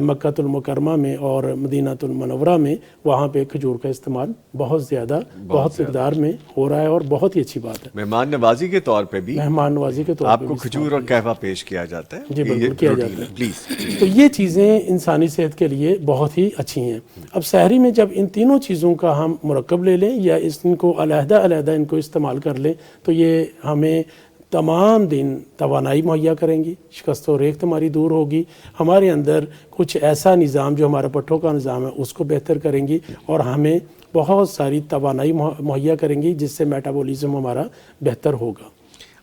مکہ المکرمہ میں اور مدینہ المنورہ میں، وہاں پہ کھجور کا استعمال بہت زیادہ بہت مقدار میں ہو رہا ہے، اور بہت ہی اچھی بات ہے. مہمان نوازی کے طور پہ بھی آپ کو کھجور اور قہوہ پیش کیا جاتا ہے. جی بالکل کیا جاتا ہے پلیز. تو یہ چیزیں انسانی صحت کے لیے بہت ہی اچھی ہیں. اب سحری میں جب ان تینوں چیزوں کا ہم مرکب لے لیں یا ان کو علیحدہ ان کو استعمال کر لیں، تو یہ ہمیں تمام دن توانائی مہیا کریں گی، شکست و ریخت ہماری دور ہوگی، ہمارے اندر کچھ ایسا نظام جو ہمارا پٹھوں کا نظام ہے اس کو بہتر کریں گی، اور ہمیں بہت ساری توانائی مہیا کریں گی جس سے میٹابولزم ہمارا بہتر ہوگا.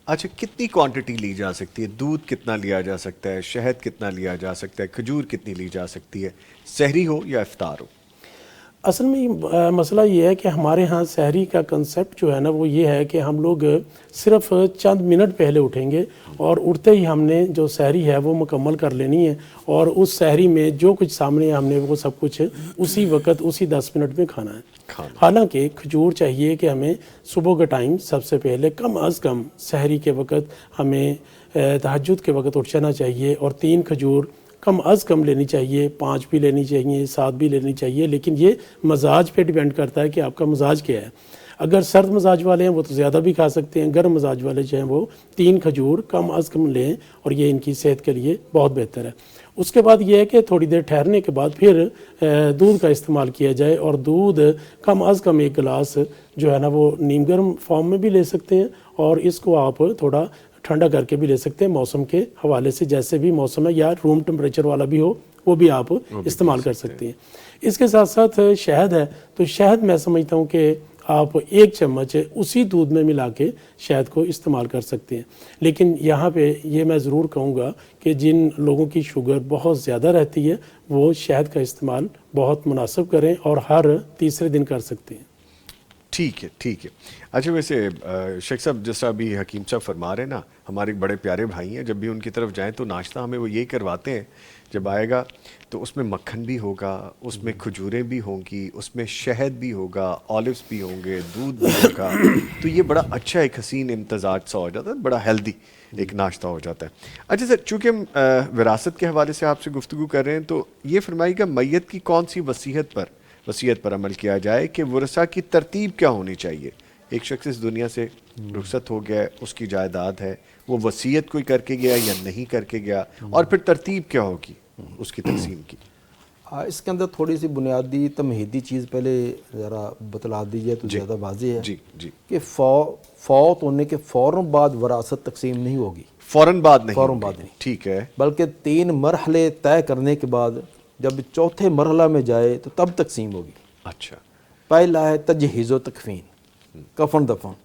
اچھا، کتنی کوانٹٹی لی جا سکتی ہے؟ دودھ کتنا لیا جا سکتا ہے؟ شہد کتنا لیا جا سکتا ہے؟ کھجور کتنی لی جا سکتی ہے، سحری ہو یا افطار ہو؟ اصل میں مسئلہ یہ ہے کہ ہمارے ہاں سحری کا کنسیپٹ جو ہے نا وہ یہ ہے کہ ہم لوگ صرف چند منٹ پہلے اٹھیں گے، اور اٹھتے ہی ہم نے جو سحری ہے وہ مکمل کر لینی ہے، اور اس سحری میں جو کچھ سامنے ہم نے وہ سب کچھ اسی وقت اسی 10 منٹ میں کھانا ہے. حالانکہ کھجور چاہیے کہ ہمیں صبح کے ٹائم سب سے پہلے کم از کم سحری کے وقت ہمیں تہجد کے وقت اٹھ جانا چاہیے، اور 3 کھجور کم از کم لینی چاہیے، 5 بھی لینی چاہیے، 7 بھی لینی چاہیے. لیکن یہ مزاج پہ ڈیپینڈ کرتا ہے کہ آپ کا مزاج کیا ہے. اگر سرد مزاج والے ہیں وہ تو زیادہ بھی کھا سکتے ہیں، گرم مزاج والے جو ہیں وہ 3 کھجور کم از کم لیں، اور یہ ان کی صحت کے لیے بہت بہتر ہے. اس کے بعد یہ ہے کہ تھوڑی دیر ٹھہرنے کے بعد پھر دودھ کا استعمال کیا جائے، اور دودھ کم از کم 1 گلاس جو ہے نا وہ نیم گرم فارم میں بھی لے سکتے ہیں، اور اس کو آپ تھوڑا ٹھنڈا کر کے بھی لے سکتے ہیں موسم کے حوالے سے، جیسے بھی موسم ہے، یا روم ٹمپریچر والا بھی ہو وہ بھی آپ استعمال کر سکتے ہیں. اس کے ساتھ ساتھ شہد ہے، تو شہد میں سمجھتا ہوں کہ آپ 1 چمچ اسی دودھ میں ملا کے شہد کو استعمال کر سکتے ہیں. لیکن یہاں پہ یہ میں ضرور کہوں گا کہ جن لوگوں کی شوگر بہت زیادہ رہتی ہے وہ شہد کا استعمال بہت مناسب کریں، اور ہر تیسرے دن کر سکتے ہیں. ٹھیک ہے، ٹھیک ہے. اچھا، ویسے شیخ صاحب جیسا ابھی حکیم صاحب فرما رہے ہیں نا، ہمارے بڑے پیارے بھائی ہیں، جب بھی ان کی طرف جائیں تو ناشتہ ہمیں وہ یہی کرواتے ہیں، جب آئے گا تو اس میں مکھن بھی ہوگا، اس میں کھجوریں بھی ہوں گی، اس میں شہد بھی ہوگا، آلیوز بھی ہوں گے، دودھ بھی ہوگا. تو یہ بڑا اچھا ایک حسین امتزاج سا ہو جاتا ہے، بڑا ہیلدی ایک ناشتہ ہو جاتا ہے. اچھا سر، چونکہ ہم وراثت کے حوالے سے آپ سے گفتگو کر رہے ہیں، تو یہ فرمائیے گا میت کی کون سی وصیت پر عمل کیا جائے، کہ ورثہ کی ترتیب کیا ہونی چاہیے؟ ایک شخص اس دنیا سے رخصت ہو گیا ہے، اس کی جائیداد ہے، وہ وصیت کوئی کر کے گیا یا نہیں کر کے گیا، اور پھر ترتیب کیا ہوگی؟ اس کی تقسیم کی؟ اس کے اندر تھوڑی سی بنیادی تمہیدی چیز پہلے ذرا بتلا دیجیے تو زیادہ واضح ہے جی جی، کہ فوت ہونے کے فوراً بعد وراثت تقسیم نہیں ہوگی، فوراً بعد نہیں فوراً ہوگی. بعد نہیں، ٹھیک ہے. بلکہ 3 مرحلے طے کرنے کے بعد جب چوتھے مرحلہ میں جائے تو تب تقسیم ہوگی. اچھا. پہلا ہے تجہیز و تکفین، کفن دفن.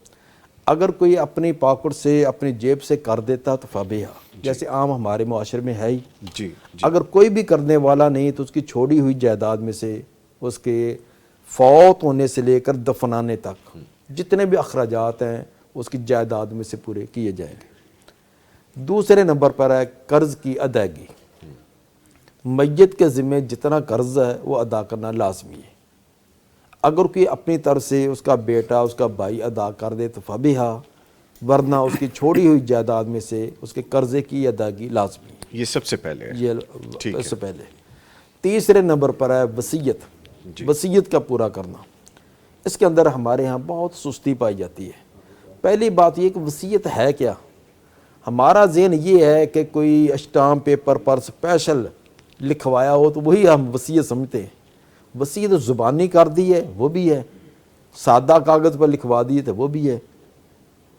اگر کوئی اپنی پاکٹ سے اپنی جیب سے کر دیتا تو فبیہا، جیسے عام ہمارے معاشرے میں ہے ہی. جی. اگر کوئی بھی کرنے والا نہیں تو اس کی چھوڑی ہوئی جائیداد میں سے اس کے فوت ہونے سے لے کر دفنانے تک جتنے بھی اخراجات ہیں اس کی جائیداد میں سے پورے کیے جائیں گے. دوسرے نمبر پر ہے قرض کی ادائیگی. میت کے ذمہ جتنا قرض ہے وہ ادا کرنا لازمی ہے. اگر کوئی اپنی طرف سے اس کا بیٹا اس کا بھائی ادا کر دے تو فبیہا، ورنہ اس کی چھوڑی ہوئی جائیداد میں سے اس کے قرضے کی ادائیگی لازمی ہے. یہ سب سے پہلے ہے. یہ اس سے پہلے. تیسرے نمبر پر ہے وصیت. وصیت کا پورا کرنا. اس کے اندر ہمارے ہاں بہت سستی پائی جاتی ہے. پہلی بات یہ کہ وصیت ہے کیا. ہمارا ذہن یہ ہے کہ کوئی اسٹامپ پیپر پر اسپیشل لکھوایا ہو تو وہی ہم وصیت سمجھتے ہیں. وصیت زبانی کر دی ہے وہ بھی ہے، سادہ کاغذ پر لکھوا دی تو وہ بھی ہے.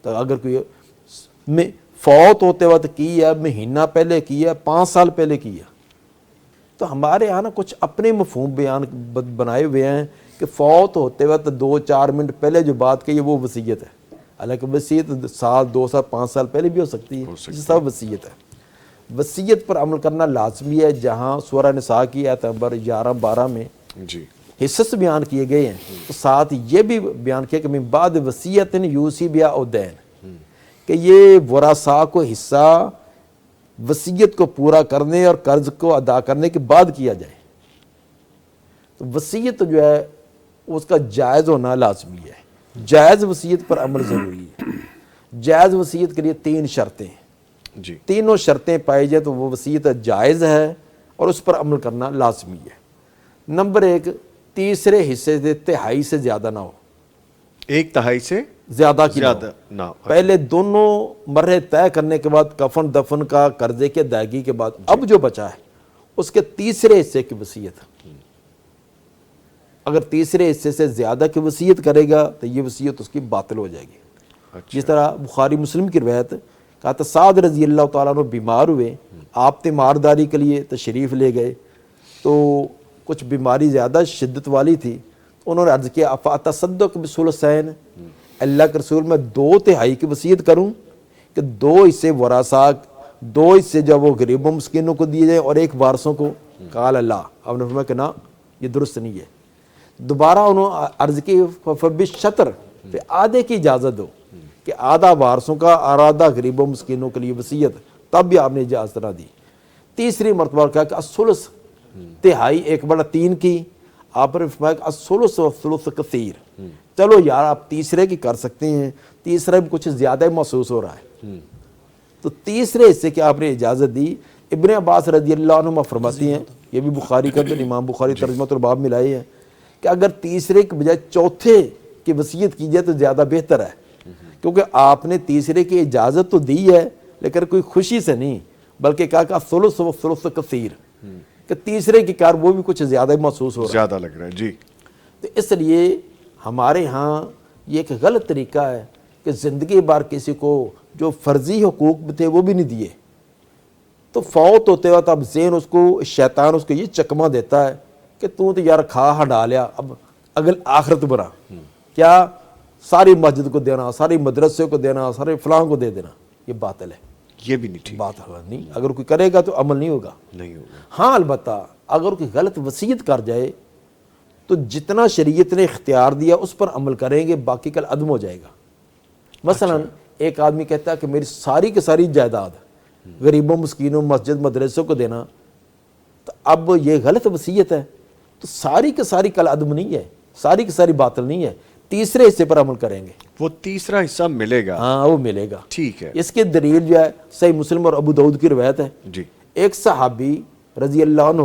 تو اگر کوئی فوت ہوتے وقت کی ہے، مہینہ پہلے کی ہے، 5 سال پہلے کی ہے، تو ہمارے یہاں نا کچھ اپنے مفہوم بیان بنائے ہوئے ہیں کہ فوت ہوتے وقت 2-4 منٹ پہلے جو بات کہی ہے وہ وصیت ہے. حالانکہ وصیت 1 2 سال 5 سال پہلے بھی ہو سکتی ہے. یہ سب وصیت ہے. وصیت پر عمل کرنا لازمی ہے. جہاں سورہ نساء کی آیت نمبر 11-12 میں جی حصص بیان کیے گئے ہیں تو ساتھ یہ بھی بیان کیا کہ من بعد وصیت یوصی بہا او دین، کہ یہ ورثاء کو حصہ وصیت کو پورا کرنے اور قرض کو ادا کرنے کے بعد کیا جائے. تو وصیت جو ہے اس کا جائز ہونا لازمی ہے. جائز وصیت پر عمل ضروری ہے. جائز وصیت کے لیے 3 شرطیں، جی تینوں شرطیں پائی جائے تو وہ وصیت جائز ہے اور اس پر عمل کرنا لازمی ہے. نمبر 1، تیسرے حصے سے 1/3 سے زیادہ نہ ہو. 1/3 سے زیادہ کی نہ ہو. زیادہ نہ ہو. پہلے دونوں مرحلے طے کرنے کے بعد کفن دفن کا قرضے کی ادائیگی کے بعد اب جو بچا ہے اس کے تیسرے حصے کی وصیت. اگر تیسرے حصے سے زیادہ کی وصیت کرے گا تو یہ وصیت اس کی باطل ہو جائے گی. جس طرح بخاری مسلم کی روایت کہا تھا سعد رضی اللہ تعالیٰ عنہ بیمار ہوئے، آپ تیمارداری کے لیے تشریف لے گئے تو کچھ بیماری زیادہ شدت والی تھی. انہوں نے عرض کیا افاتصدق بثلثین، اللہ کے رسول میں 2/3 کی وصیت کروں کہ 2 حصے ورثاء، 2 حصے جب وہ غریبوں مسکینوں کو دیے جائیں اور 1 وارثوں کو. قال اللہ، آپ نے فرمایا کہ نہ یہ درست نہیں ہے. دوبارہ انہوں نے عرض کی فبالشطر، پھر آدھے کی اجازت دو کہ آدھا وارثوں کا اور آدھا غریبوں مسکینوں کے لیے وصیت، تب بھی آپ نے اجازت نہ دی. تیسری مرتبہ کہا کہ الثلث، 1/3 1/3 کی. آپ نے فرمایا کہ الثلث والثلث کثیر، چلو یار آپ تیسرے کی کر سکتے ہیں، تیسرے میں کچھ زیادہ ہی محسوس ہو رہا ہے. تو تیسرے حصے کی آپ نے اجازت دی. ابن عباس رضی اللہ عنہ فرماتی ہیں، یہ بھی بخاری کا اندر امام بخاری ترجمۃ الباب میں لائی ہے کہ اگر تیسرے کے بجائے چوتھے کی وصیت کی جائے تو زیادہ بہتر ہے، کیونکہ آپ نے تیسرے کی اجازت تو دی ہے لیکن کوئی خوشی سے نہیں، بلکہ کہا کہ الثلث والثلث کثیر، کہ تیسرے کی کار وہ بھی کچھ زیادہ ہی محسوس ہو رہا ہے، زیادہ لگ رہا ہے. جی تو اس لیے ہمارے ہاں یہ ایک غلط طریقہ ہے کہ زندگی بھر کسی کو جو فرضی حقوق تھے وہ بھی نہیں دیے، تو فوت ہوتے وقت اب ذہن اس کو، شیطان اس کو یہ چکمہ دیتا ہے کہ تو یار کھا ہڈا لیا، اب اگل آخرت برا، کیا ساری مسجد کو دینا، ساری مدرسے کو دینا، سارے فلاں کو دے دینا، یہ باطل ہے. یہ بھی نہیں ٹھیک، بات نہیں. اگر کوئی کرے گا تو عمل نہیں ہوگا. نہیں ہوگا. ہاں البتہ اگر کوئی غلط وصیت کر جائے تو جتنا شریعت نے اختیار دیا اس پر عمل کریں گے، باقی کل عدم ہو جائے گا. مثلا ایک آدمی کہتا ہے کہ میری ساری کی ساری جائیداد غریبوں مسکینوں مسجد مدرسوں کو دینا، تو اب یہ غلط وصیت ہے تو ساری کی ساری کل عدم نہیں ہے، ساری کی ساری باطل نہیں ہے. تیسرے حصے پر عمل کریں گے، وہ تیسرا حصہ ملے گا. ہاں وہ ملے گا. ٹھیک ہے. اس کی دلیل جو ہے صحیح مسلم اور ابو داؤد کی روایت ہے. جی ایک صحابی رضی اللہ عنہ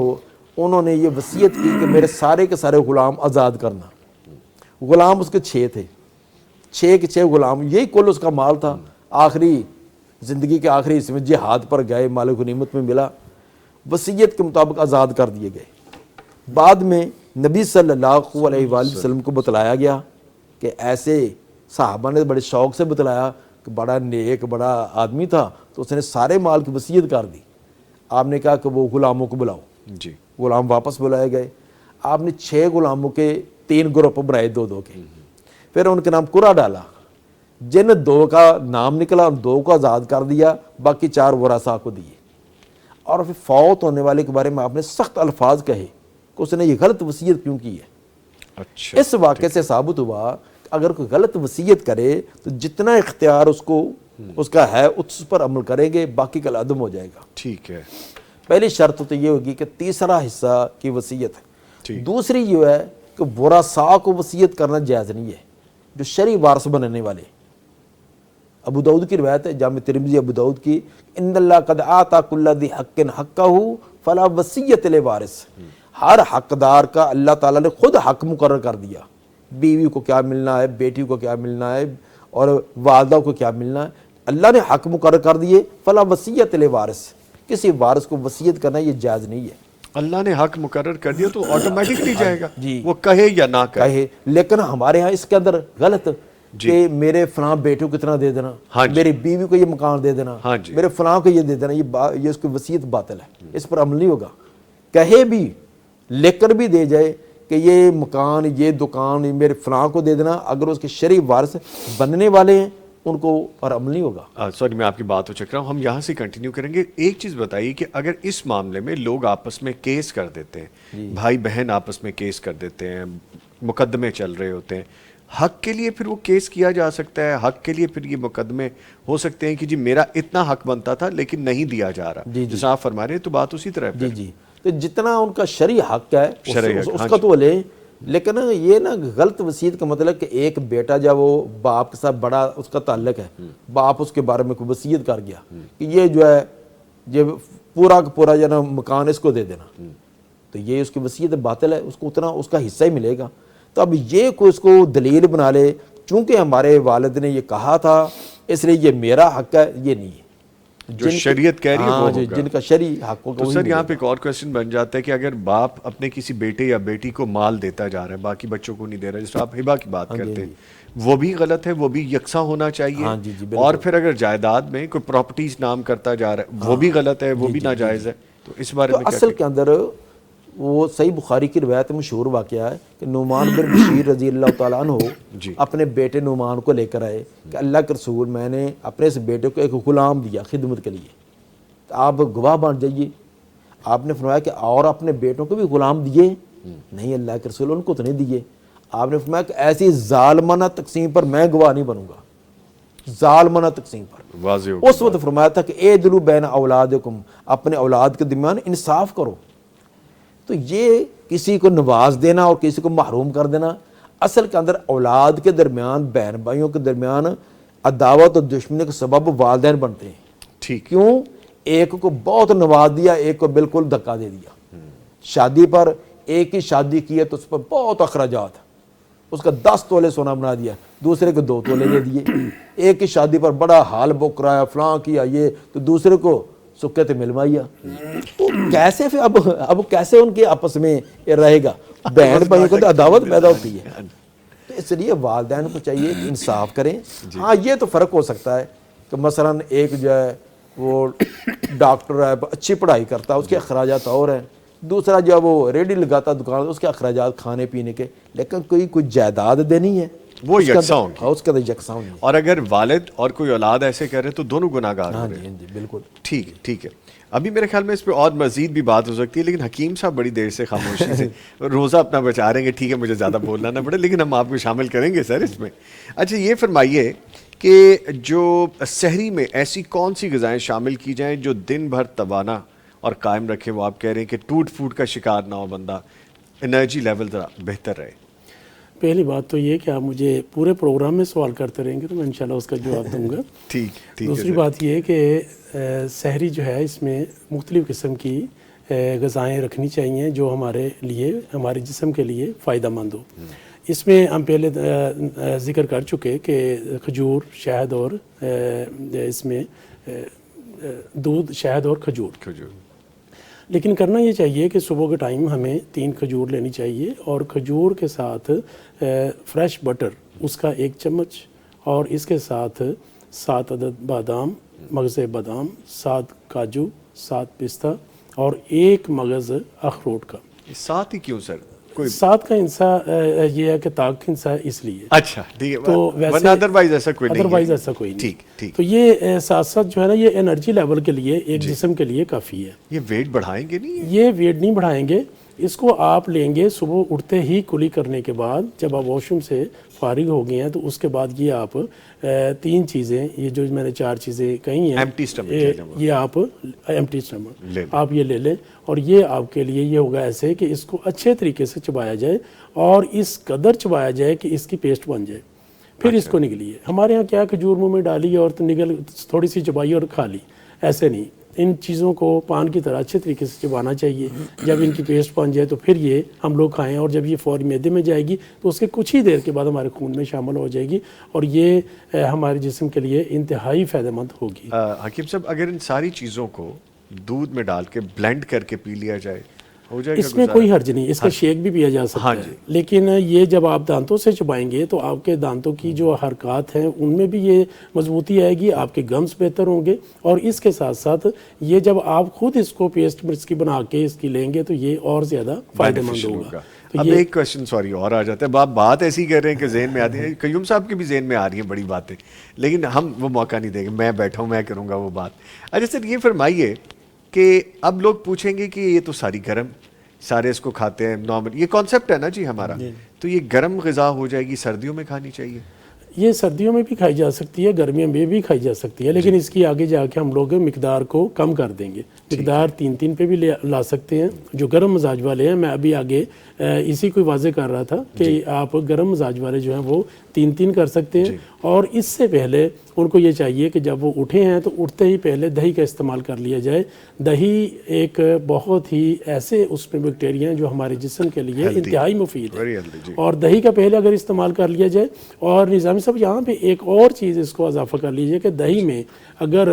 انہوں نے یہ وصیت کی کہ میرے سارے کے سارے غلام آزاد کرنا. غلام اس کے 6 تھے، 6 کے 6 غلام، یہی کل اس کا مال تھا. آخری زندگی کے آخری حصے میں جہاد پر گئے، مال غنیمت میں ملا. وصیت کے مطابق آزاد کر دیے گئے. بعد میں نبی صلی اللہ علیہ وآلہ وسلم کو بتلایا گیا کہ ایسے صحابہ نے بڑے شوق سے بتلایا کہ بڑا نیک بڑا آدمی تھا, تو اس نے سارے مال کی وصیت کر دی. آپ نے کہا کہ وہ غلاموں کو بلاؤ. جی. غلام واپس بلائے گئے. آپ نے 6 غلاموں کے 3 گروپ بنائے 2 کے, پھر ان کے نام قرہ ڈالا. جن 2 کا نام نکلا ان 2 کو آزاد کر دیا, باقی 4 ورثاء کو دیے. اور پھر فوت ہونے والے کے بارے میں آپ نے سخت الفاظ کہے کہ اس نے یہ غلط وصیت کیوں کی ہے. اچھا. اس واقعے سے ثابت ہوا کہ اگر کوئی غلط وصیت کرے تو جتنا اختیار اس کو اس کا ہے اس پر عمل کریں گے, باقی کا عدم ہو جائے گا. ٹھیک ہے. پہلی شرط تو یہ ہوگی کہ تیسرا حصہ کی وصیت ہے. ٹھیک. دوسری یہ ہے کہ ورثاء کو وصیت کرنا جائز نہیں ہے, جو شرعی وارث بننے والے. ابو داؤد کی روایت ہے, جامع ترمذی ابو داؤد کی, ان اللہ قد آتا کل ذی حق حقہ فلا وصیت لوارث. ہر حقدار کا اللہ تعالیٰ نے خود حق مقرر کر دیا. بیوی کو کیا ملنا ہے, بیٹی کو کیا ملنا ہے, اور والدہ کو کیا ملنا ہے, اللہ نے حق مقرر کر دیے. فلا وصیت لوارث, کسی وارث کو وصیت کرنا یہ جائز نہیں ہے. اللہ نے حق مقرر کر دیا تو آٹومیٹکلی جائے گا, جی. وہ کہے یا نہ کہے. لیکن ہمارے ہاں اس کے اندر غلط کہ میرے فلاں بیٹے کو کتنا دے دینا, میری بیوی کو یہ مکان دے دینا, میرے فلاں کو یہ دے دینا, یہ اس کی وصیت باطل ہے. اس پر عمل نہیں ہوگا. کہے بھی لکھ کر بھی دے جائے کہ یہ مکان یہ دکان میرے فلاں کو دے دینا, اگر اس کے شرعی وارث بننے والے ہیں ان کو پر عمل نہیں ہوگا. سوری میں آپ کی بات ہو چک رہا ہوں, ہم یہاں سے کنٹینیو کریں گے. ایک چیز بتائیے کہ اگر اس معاملے میں لوگ آپس میں کیس کر دیتے ہیں, بھائی بہن آپس میں کیس کر دیتے ہیں, مقدمے چل رہے ہوتے ہیں, حق کے لیے پھر وہ کیس کیا جا سکتا ہے, حق کے لیے پھر یہ مقدمے ہو سکتے ہیں کہ جی میرا اتنا حق بنتا تھا لیکن نہیں دیا جا رہا, جیسا آپ فرما رہے ہیں, تو بات اسی طرح ہے. جی. تو جتنا ان کا شرعی حق ہے اس کا تو لیں, لیکن یہ نا غلط وصیت کا مطلب کہ ایک بیٹا جب وہ باپ کے ساتھ بڑا اس کا تعلق ہے, باپ اس کے بارے میں کوئی وصیت کر گیا کہ یہ جو ہے یہ پورا کا پورا جو ہے نا مکان اس کو دے دینا, تو یہ اس کی وصیت باطل ہے, اس کو اتنا اس کا حصہ ہی ملے گا. تو اب یہ کوئی اس کو دلیل بنا لے چونکہ ہمارے والد نے یہ کہا تھا اس لیے یہ میرا حق ہے, یہ نہیں ہے. جو شریعت کہہ رہی ہے وہ ہوگا. جن کا شرعی حق ہوگا. تو سر یہاں پہ ایک اور کویسچن بن جاتا ہے کہ اگر باپ اپنے کسی بیٹے یا بیٹی کو مال دیتا جا رہا ہے, باقی بچوں کو نہیں دے رہا, جس طرح آپ ہبہ کی بات کرتے ہیں, وہ بھی غلط ہے, وہ بھی یکساں ہونا چاہیے. اور پھر اگر جائیداد میں کوئی پراپرٹیز نام کرتا جا رہا ہے, وہ بھی غلط ہے, وہ بھی ناجائز ہے. تو اس بارے میں اصل کے اندر وہ صحیح بخاری کی روایت مشہور واقعہ ہے کہ نعمان بن بشیر رضی اللہ تعالیٰ عنہ اپنے بیٹے نعمان کو لے کر آئے کہ اللہ کے رسول میں نے اپنے اس بیٹے کو ایک غلام دیا خدمت کے لیے, تو آپ گواہ بن جائیے. آپ نے فرمایا کہ اور اپنے بیٹوں کو بھی غلام دیے؟ نہیں اللہ کے رسول ان کو تو نہیں دیے. آپ نے فرمایا کہ ایسی ظالمانہ تقسیم پر میں گواہ نہیں بنوں گا, ظالمانہ تقسیم پر. واضح اس وقت فرمایا تھا کہ اعدلوا بین اولادکم, اپنے اولاد کے درمیان انصاف کرو. تو یہ کسی کو نواز دینا اور کسی کو محروم کر دینا, اصل کے اندر اولاد کے درمیان بہن بھائیوں کے درمیان عداوت اور دشمنی کا سبب والدین بنتے ہیں. ٹھیک. کیوں؟ ایک کو بہت نواز دیا, ایک کو بالکل دھکا دے دیا. شادی پر ایک ہی شادی کی ہے تو اس پر بہت اخراجات, اس کا 10 تولے سونا بنا دیا, دوسرے کو 2 تولے دے دیے. ایک ہی شادی پر بڑا حال بک رہا فلاں کیا یہ, تو دوسرے کو سکے تھے ملوایا. تو کیسے پھر اب کیسے ان کے آپس میں رہے گا؟ بہن بھائیوں کو تو عداوت پیدا ہوتی ہے. تو اس لیے والدین کو چاہیے کہ انصاف کریں. ہاں یہ تو فرق ہو سکتا ہے کہ مثلا ایک جو ہے وہ ڈاکٹر ہے, اچھی پڑھائی کرتا ہے, اس کے اخراجات اور ہیں, دوسرا جو وہ ریڈی لگاتا دکان, اس کے اخراجات کھانے پینے کے, لیکن کوئی جائیداد دینی ہے وہ یکساں ہوں گی. اس کا یکساں ہوں گی. اور اگر والد اور کوئی اولاد ایسے کر رہے تو دونوں گناہ گار ہو رہے ہیں. جی بالکل ٹھیک ہے. ٹھیک ہے. ابھی میرے خیال میں اس پہ اور مزید بھی بات ہو سکتی ہے, لیکن حکیم صاحب بڑی دیر سے خاموشی سے روزہ اپنا بچا رہے ہیں. ٹھیک ہے, مجھے زیادہ بولنا نہ پڑے, لیکن ہم آپ کو شامل کریں گے سر اس میں. اچھا یہ فرمائیے کہ جو سحری میں ایسی کون سی غذائیں شامل کی جائیں جو دن بھر توانا اور قائم رکھے, وہ آپ کہہ رہے ہیں کہ ٹوٹ پھوٹ کا شکار نہ ہو بندہ, انرجی لیول ذرا بہتر رہے. پہلی بات تو یہ کہ آپ مجھے پورے پروگرام میں سوال کرتے رہیں گے تو میں انشاءاللہ اس کا جواب دوں گا. ٹھیک. دوسری بات یہ ہے کہ سحری جو ہے اس میں مختلف قسم کی غذائیں رکھنی چاہیے جو ہمارے لیے, ہمارے جسم کے لیے فائدہ مند ہو. اس میں ہم پہلے ذکر کر چکے کہ کھجور, شہد اور اس میں دودھ, شہد اور کھجور. لیکن کرنا یہ چاہیے کہ صبح کے ٹائم ہمیں 3 کھجور لینی چاہیے اور کھجور کے ساتھ فریش بٹر اس کا 1 چمچ اور اس کے ساتھ 7 عدد بادام، مغز بادام، 7 کاجو، 7 پستہ اور 1 مغز اخروٹ کا۔ ساتھ ہی کیوں سر؟ کوئی 7 کا ہنسا یہ ہے کہ طاق ہنسا ہے اس لیے، اچھا ٹھیک ہے، تو ورنہ ویسے ادروائز ایسا کوئی نہیں ہے۔ ادروائز ایسا کوئی نہیں۔ ٹھیک ٹھیک۔ تو یہ ساتھ ساتھ جو ہے نا یہ انرجی لیول کے لیے ایک جسم کے لیے کافی ہے۔ یہ ویٹ بڑھائیں گے نہیں؟ یہ ویٹ نہیں بڑھائیں گے، اس کو آپ لیں گے صبح اٹھتے ہی کلی کرنے کے بعد، جب آپ واش روم سے فارغ ہو گئے ہیں تو اس کے بعد یہ آپ 3 چیزیں، یہ جو میں نے 4 چیزیں کہی ہیں، ایمٹی اسٹمک یہ آپ ایمٹی اسٹمک آپ یہ لے لیں، اور یہ آپ کے لیے یہ ہوگا ایسے کہ اس کو اچھے طریقے سے چبایا جائے اور اس قدر چبایا جائے کہ اس کی پیسٹ بن جائے، پھر اس کو نگلیے۔ ہمارے ہاں کیا کھجور منہ میں ڈالی اور نگل تھوڑی سی چبائی اور کھا لی، ایسے نہیں، ان چیزوں کو پان کی طرح اچھے طریقے سے چبانا چاہیے۔ جب ان کی پیسٹ بن جائے تو پھر یہ ہم لوگ کھائیں، اور جب یہ فوری معدے میں جائے گی تو اس کے کچھ ہی دیر کے بعد ہمارے خون میں شامل ہو جائے گی، اور یہ ہمارے جسم کے لیے انتہائی فائدہ مند ہوگی۔ حکیم صاحب، اگر ان ساری چیزوں کو دودھ میں ڈال کے بلینڈ کر کے پی لیا جائے ہو جائے گا؟ اس میں کوئی حرج نہیں، اس کا شیک بھی پیا جا سکتا ہے، لیکن یہ جب آپ دانتوں سے چبائیں گے تو آپ کے دانتوں کی جو حرکات ہیں ان میں بھی یہ مضبوطی آئے گی، آپ کے گمز بہتر ہوں گے، اور اس کے ساتھ ساتھ یہ جب آپ خود اس کو پیسٹ مرچ کی بنا کے اس کی لیں گے تو یہ اور زیادہ فائدہ مند ہوگا۔ اب ایک کوشچن سوری اور آ جاتا ہے، آپ بات ایسی کر رہے ہیں کہ ذہن میں آتی ہے، قیوم صاحب کی بھی ذہن میں آ رہی ہیں بڑی باتیں، لیکن ہم وہ موقع نہیں دیں گے، میں بیٹھا ہوں، میں کروں گا وہ بات۔ اچھا سر، یہ فرمائیے کہ اب لوگ پوچھیں گے کہ یہ تو ساری گرم، سارے اس کو کھاتے ہیں نارمل، یہ کانسیپٹ ہے نا جی ہمارا، تو یہ گرم غذا ہو جائے گی، سردیوں میں کھانی چاہیے؟ یہ سردیوں میں بھی کھائی جا سکتی ہے، گرمیوں میں بھی کھائی جا سکتی ہے، لیکن اس کی آگے جا کے ہم لوگ مقدار کو کم کر دیں گے، مقدار 3 پہ بھی لا سکتے ہیں۔ جو گرم مزاج والے ہیں، میں ابھی آگے اسی کو واضح کر رہا تھا کہ آپ گرم مزاج والے جو ہیں وہ 3 کر سکتے ہیں، اور اس سے پہلے ان کو یہ چاہیے کہ جب وہ اٹھے ہیں تو اٹھتے ہی پہلے دہی کا استعمال کر لیا جائے۔ دہی ایک بہت ہی ایسے اس میں بیکٹیریا ہیں جو ہمارے جسم کے لیے انتہائی مفید ہے، اور دہی کا پہلے اگر استعمال کر لیا جائے، اور نظامی صاحب یہاں پہ ایک اور چیز اس کو اضافہ کر لیجیے کہ دہی میں اگر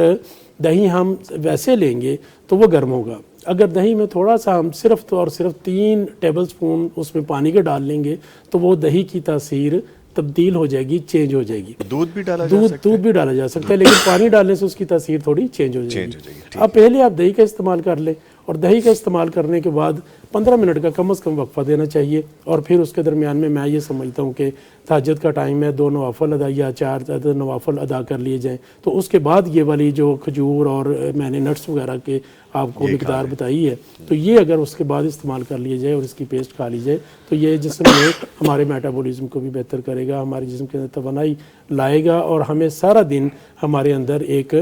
دہی ہم ویسے لیں گے تو وہ گرم ہوگا، اگر دہی میں تھوڑا سا ہم صرف اور صرف 3 ٹیبل سپون اس میں پانی کے ڈال لیں گے تو وہ دہی کی تاثیر تبدیل ہو جائے گی، چینج ہو جائے گی۔ دودھ بھی ڈالا جا سکتا ہے؟ دودھ بھی ڈالا جا سکتا ہے، لیکن پانی ڈالنے سے اس کی تاثیر تھوڑی چینج ہو جائے گی۔ اب پہلے آپ دہی کا استعمال کر لیں، اور دہی کا استعمال کرنے کے بعد 15 منٹ کا کم از کم وقفہ دینا چاہیے، اور پھر اس کے درمیان میں یہ سمجھتا ہوں کہ تہجد کا ٹائم ہے، 2 نوافل ادا یا 4 نوافل ادا کر لیے جائیں، تو اس کے بعد یہ والی جو کھجور اور میں نے نٹس وغیرہ کے آپ کو مقدار بتائی ہے، تو یہ اگر اس کے بعد استعمال کر لیے جائے اور اس کی پیسٹ کھا لی جائے تو یہ جسم میں ہمارے میٹابولزم کو بھی بہتر کرے گا، ہمارے جسم کے اندر توانائی لائے گا، اور ہمیں سارا دن ہمارے اندر ایک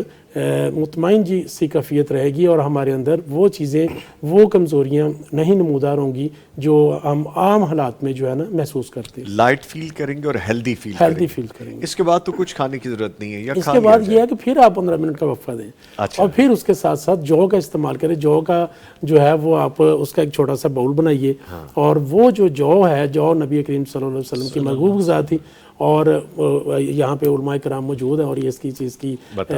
مطمئن جی سی کیفیت رہے گی، اور ہمارے اندر وہ چیزیں، وہ کمزوریاں نہیں نمودار ہوں گی جو ہم عام حالات میں جو ہے نا محسوس کرتے ہیں۔ لائٹ فیل کریں گے اور ہیلدی فیل کریں گے۔ اس کے بعد تو کچھ کھانے کی ضرورت نہیں ہے، یا اس کے بعد یہ ہے کہ پھر آپ 15 منٹ کا وقفہ دیں، اور پھر اس کے ساتھ ساتھ جو کا استعمال کریں۔ جو کا جو ہے وہ آپ اس کا ایک چھوٹا سا باؤل بنائیے، اور وہ جو ہے جو نبی کریم صلی اللہ علیہ وسلم کی محبوب غذا تھی، اور یہاں پہ علماء کرام موجود ہیں اور یہ اس کی چیز کی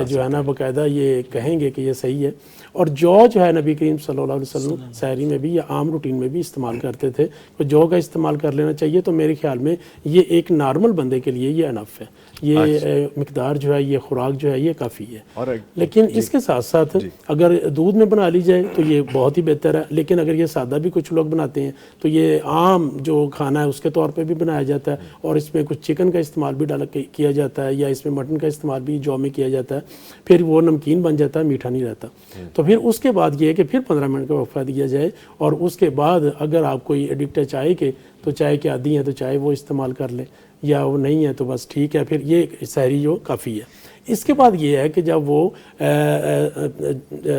جو ہے نا باقاعدہ یہ کہیں گے کہ یہ صحیح ہے، اور جو ہے نبی کریم صلی اللہ علیہ وسلم سحری میں بھی یا عام روٹین میں بھی استعمال کرتے تھے، تو جو کا استعمال کر لینا چاہیے۔ تو میرے خیال میں یہ ایک نارمل بندے کے لیے یہ انف ہے، یہ مقدار جو ہے، یہ خوراک جو ہے یہ کافی ہے۔ لیکن اس کے ساتھ ساتھ اگر دودھ میں بنا لی جائے تو یہ بہت ہی بہتر ہے، لیکن اگر یہ سادہ بھی کچھ لوگ بناتے ہیں تو یہ عام جو کھانا ہے اس کے طور پہ بھی بنایا جاتا ہے، اور اس میں کچھ چکن کا استعمال بھی کیا جاتا ہے، یا اس میں مٹن کا استعمال بھی جو میں کیا جاتا ہے، پھر وہ نمکین بن جاتا ہے، میٹھا نہیں رہتا۔ تو پھر اس کے بعد یہ ہے کہ پھر 15 منٹ کا وقفہ دیا جائے، اور اس کے بعد اگر آپ کوئی ایڈکٹ ہے چائے کے، تو چائے کے عادی ہیں تو چائے وہ استعمال کر لیں، یا وہ نہیں ہے تو بس ٹھیک ہے، پھر یہ سحری جو کافی ہے۔ اس کے بعد یہ ہے کہ جب وہ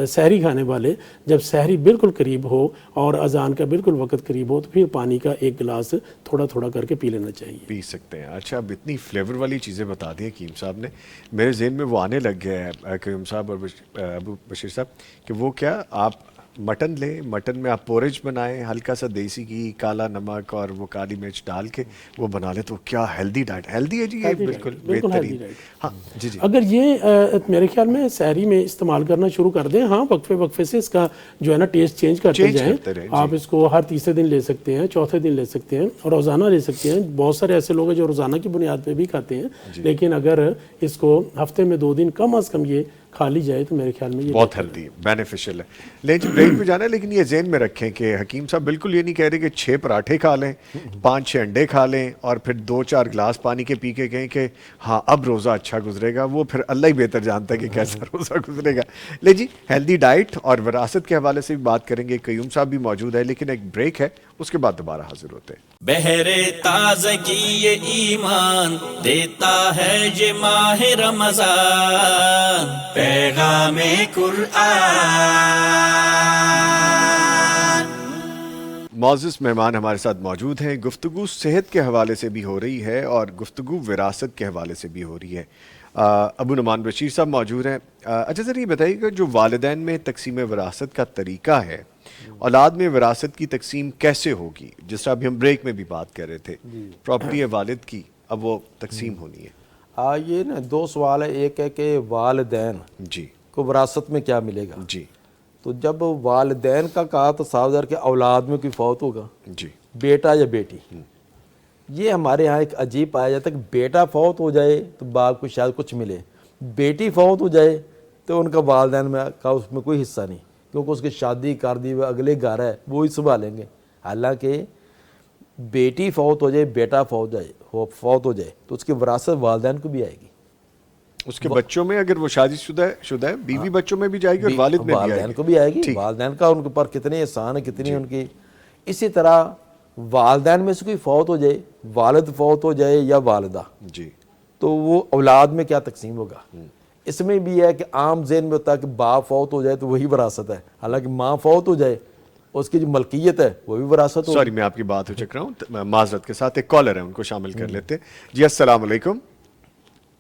سحری کھانے والے، جب سحری بالکل قریب ہو اور اذان کا بالکل وقت قریب ہو، تو پھر پانی کا 1 گلاس تھوڑا تھوڑا کر کے پی لینا چاہیے، پی سکتے ہیں۔ اچھا، اب اتنی فلیور والی چیزیں بتا دی حکیم صاحب نے، میرے ذہن میں وہ آنے لگ گیا ہے حکیم صاحب اور ابو بشیر صاحب، کہ وہ کیا آپ مٹن لیں, مٹن میں آپ پورج بنائیں, ہلکا سا دیسی گھی, کالا نمک اور وہ کالی مرچ ڈال کے وہ بنا لیں, تو کیا ہیلدی ڈائٹ, ہیلدی ہے جی یہ, بالکل بہترین. ہاں جی جی. اگر یہ میرے خیال میں سحری میں استعمال کرنا شروع کر دیں, ہاں وقفے وقفے سے اس کا جو ہے نا ٹیسٹ چینج کرتے جائیں. آپ اس کو ہر تیسرے دن لے سکتے ہیں, چوتھے دن لے سکتے ہیں, اور روزانہ لے سکتے ہیں. بہت سارے ایسے لوگ ہیں جو روزانہ کی بنیاد پہ بھی کھاتے ہیں, لیکن اگر اس کو ہفتے میں 2 دن کم از کم یہ کھا لی جائے تو میرے خیال میں یہ بہت ہیلدی بینیفیشل ہے. لیکن بریک پہ جانا ہے, لیکن یہ ذہن میں رکھیں کہ حکیم صاحب بالکل یہ نہیں کہہ رہے کہ 6 پراٹھے کھا لیں, 5-6 انڈے کھا لیں اور پھر 2-4 گلاس پانی کے پی کے کہیں کہ ہاں اب روزہ اچھا گزرے گا. وہ پھر اللہ ہی بہتر جانتا ہے کہ کیسا روزہ گزرے گا. لے جی, ہیلدی ڈائٹ اور وراثت کے حوالے سے بھی بات کریں گے. قیوم صاحب بھی موجود ہے, لیکن ایک بریک ہے, اس کے بعد دوبارہ حاضر ہوتے ہیں. بہرے تازگی یہ ایمان دیتا ہے یہ ماہ رمضان, پیغام قرآن. معزز مہمان ہمارے ساتھ موجود ہیں. گفتگو صحت کے حوالے سے بھی ہو رہی ہے اور گفتگو وراثت کے حوالے سے بھی ہو رہی ہے. ابو نعمان بشیر صاحب موجود ہیں. اچھا سر, یہ بتائیے کہ جو والدین میں تقسیم وراثت کا طریقہ ہے, اولاد میں وراثت کی تقسیم کیسے ہوگی؟ جس طرح ابھی ہم بریک میں بھی بات کر رہے تھے, پراپرٹی ہے والد کی, اب وہ تقسیم ہونی ہے. یہ نا 2 سوال ہے. ایک ہے کہ والدین جی کو وراثت میں کیا ملے گا. جی تو جب والدین کا کہا تو صاف ظاہر کہ اولاد میں کوئی فوت ہوگا, جی, بیٹا یا بیٹی. یہ ہمارے ہاں ایک عجیب پایا جاتا ہے کہ بیٹا فوت ہو جائے تو باپ کو شاید کچھ ملے, بیٹی فوت ہو جائے تو ان کا والدین میں کا اس میں کوئی حصہ نہیں, کیونکہ اس کی شادی کر دی ہوئے اگلے گھر ہے وہی سنبھالیں گے. حالانکہ بیٹی فوت ہو جائے, بیٹا فوت ہو جائے تو اس کی وراثت والدین کو بھی آئے گی. اس کے بچوں میں اگر وہ شادی شدہ ہے, بیوی بچوں میں بھی جائے گی اور والد میں بھی آئے والدین کو بھی آئے گی. والدین کا ان کے پر کتنے احسان ہے, کتنی ان کی. اسی طرح والدین میں سے کوئی فوت ہو جائے, والد فوت ہو جائے یا والدہ, جی, تو وہ اولاد میں کیا تقسیم ہوگا. اس میں بھی ہے کہ عام ذہن میں ہوتا ہے کہ باپ فوت ہو جائے تو وہی وراثت ہے, حالانکہ ماں فوت ہو جائے اس کی جو ملکیت ہے وہ بھی وراثت ہوگی. سوری میں آپ کی بات ہو چک رہا ہوں, معذرت کے ساتھ. ایک کالر ہے, ان کو شامل کر لیتے ہیں. جی السلام علیکم.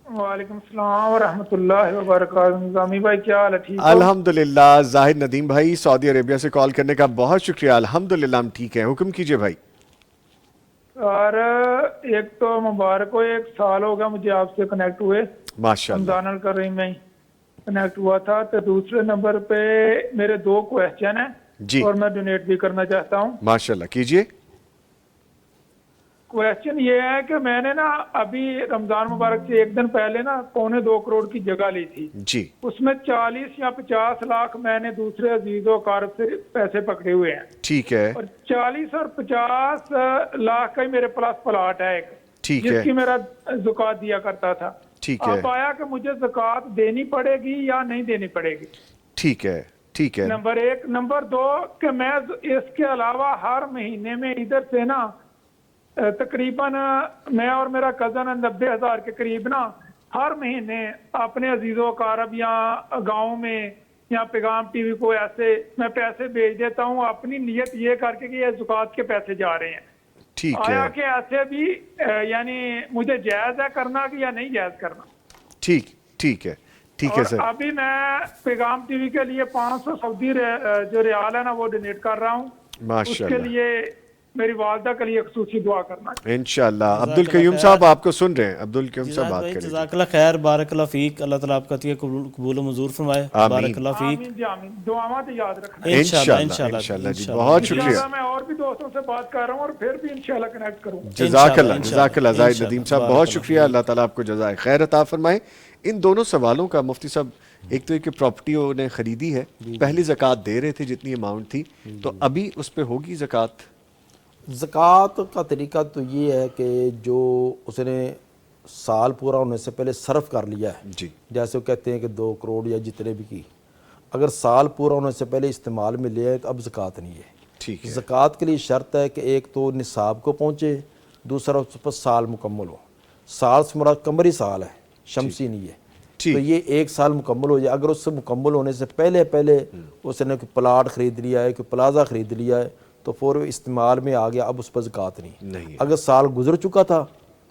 وعلیکم السلام ورحمۃ اللہ وبرکاتہ. نظامی بھائی کیا حال ہے, ٹھیک ہو؟ الحمدللہ. زاہد ندیم بھائی سعودی عربیہ سے کال کرنے کا بہت شکریہ. الحمدللہ ہم ٹھیک ہیں, حکم کیجئے بھائی. اور ایک تو مبارک ہو, 1 سال ہو گیا مجھے آپ سے کنیکٹ ہوئے, ماشاءاللہ. رمضان الکریم میں کنیکٹ ہوا تھا. تو دوسرے نمبر پہ میرے 2 کویسچن ہیں جی, اور میں ڈونیٹ بھی کرنا چاہتا ہوں. ماشاءاللہ کیجئے. کویسچن یہ ہے کہ میں نے نا ابھی رمضان مبارک سے 1 دن پہلے نا 2.25 کروڑ کی جگہ لی تھی. جی, اس میں 40 یا 50 لاکھ میں نے دوسرے عزیز و اقارب سے پیسے پکڑے ہوئے ہیں. ٹھیک ہے. اور 40 اور 50 لاکھ کا ہی میرے پاس پلاٹ ہے ایک, ٹھیک ہے, جس کی میرا زکوٰۃ دیا کرتا تھا. ٹھیک ہے. اب آیا کہ مجھے زکوٰۃ دینی پڑے گی یا نہیں دینی پڑے گی. ٹھیک ہے, ٹھیک ہے. نمبر 1. نمبر 2 کہ میں اس کے علاوہ ہر مہینے میں ادھر سے نا تقریباً میں اور میرا کزن 90,000 کے قریب نا ہر مہینے اپنے عزیز و اقارب یا گاؤں میں یا پیغام ٹی وی کو ایسے میں پیسے بھیج دیتا ہوں, اپنی نیت یہ کر کے کہ یہ زکوٰۃ کے پیسے جا رہے ہیں. ٹھیک ہے. آیا کہ ایسے بھی یعنی مجھے جائز ہے کرنا کہ یا نہیں جائز کرنا. ٹھیک, ٹھیک ہے, ٹھیک ہے سر. ابھی میں پیغام ٹی وی کے لیے 500 سعودی جو ریال ہے نا وہ ڈونیٹ کر رہا ہوں. اس کے لیے میری والدہ کے لیے خصوصی دعا کرنا. انشاءاللہ. عبدالقیوم صاحب آپ کو سن رہے ہیں, عبدالقیوم صاحب بات کریں. جزاک اللہ خیر, بارک اللہ فیک, اللہ تعالیٰ آپ کا عطیہ قبول و منظور فرمائے. بارک اللہ فیک. آمین جی آمین. دعاؤں میں یاد رکھنا. انشاءاللہ جی, بہت شکریہ. میں اور بھی دوستوں سے بات کر رہا ہوں اور پھر بھی انشاءاللہ کنیکٹ کروں. جزاک اللہ, جزاک اللہ زاہد ندیم صاحب, بہت شکریہ. اللہ تعالیٰ آپ کو جزائے خیر عطا فرمائے. ان دونوں سوالوں کا مفتی صاحب, ایک تو یہ کہ پراپرٹی انہیں خریدی ہے, پہلی زکوٰۃ دے رہے تھے جتنی اماؤنٹ تھی, تو ابھی اس پہ ہوگی زکوٰۃ؟ زکوٰۃ کا طریقہ تو یہ ہے کہ جو اس نے سال پورا ہونے سے پہلے صرف کر لیا ہے, جی, جیسے وہ کہتے ہیں کہ 2 کروڑ یا جتنے بھی کی, اگر سال پورا ہونے سے پہلے استعمال میں لے آئے تو اب زکوٰۃ نہیں ہے. ٹھیک ہے. زکوٰۃ کے لیے شرط ہے کہ ایک تو نصاب کو پہنچے, دوسرا اس پر سال مکمل ہو. سال سے مراد قمری سال ہے, شمسی نہیں ہے. تو یہ 1 سال مکمل ہو جائے. اگر اس سے مکمل ہونے سے پہلے اس نے کوئی پلاٹ خرید لیا ہے, کوئی پلازا خرید لیا ہے, تو فوری استعمال میں آ گیا, اب اس پر زکوٰۃ نہیں. اگر سال گزر چکا تھا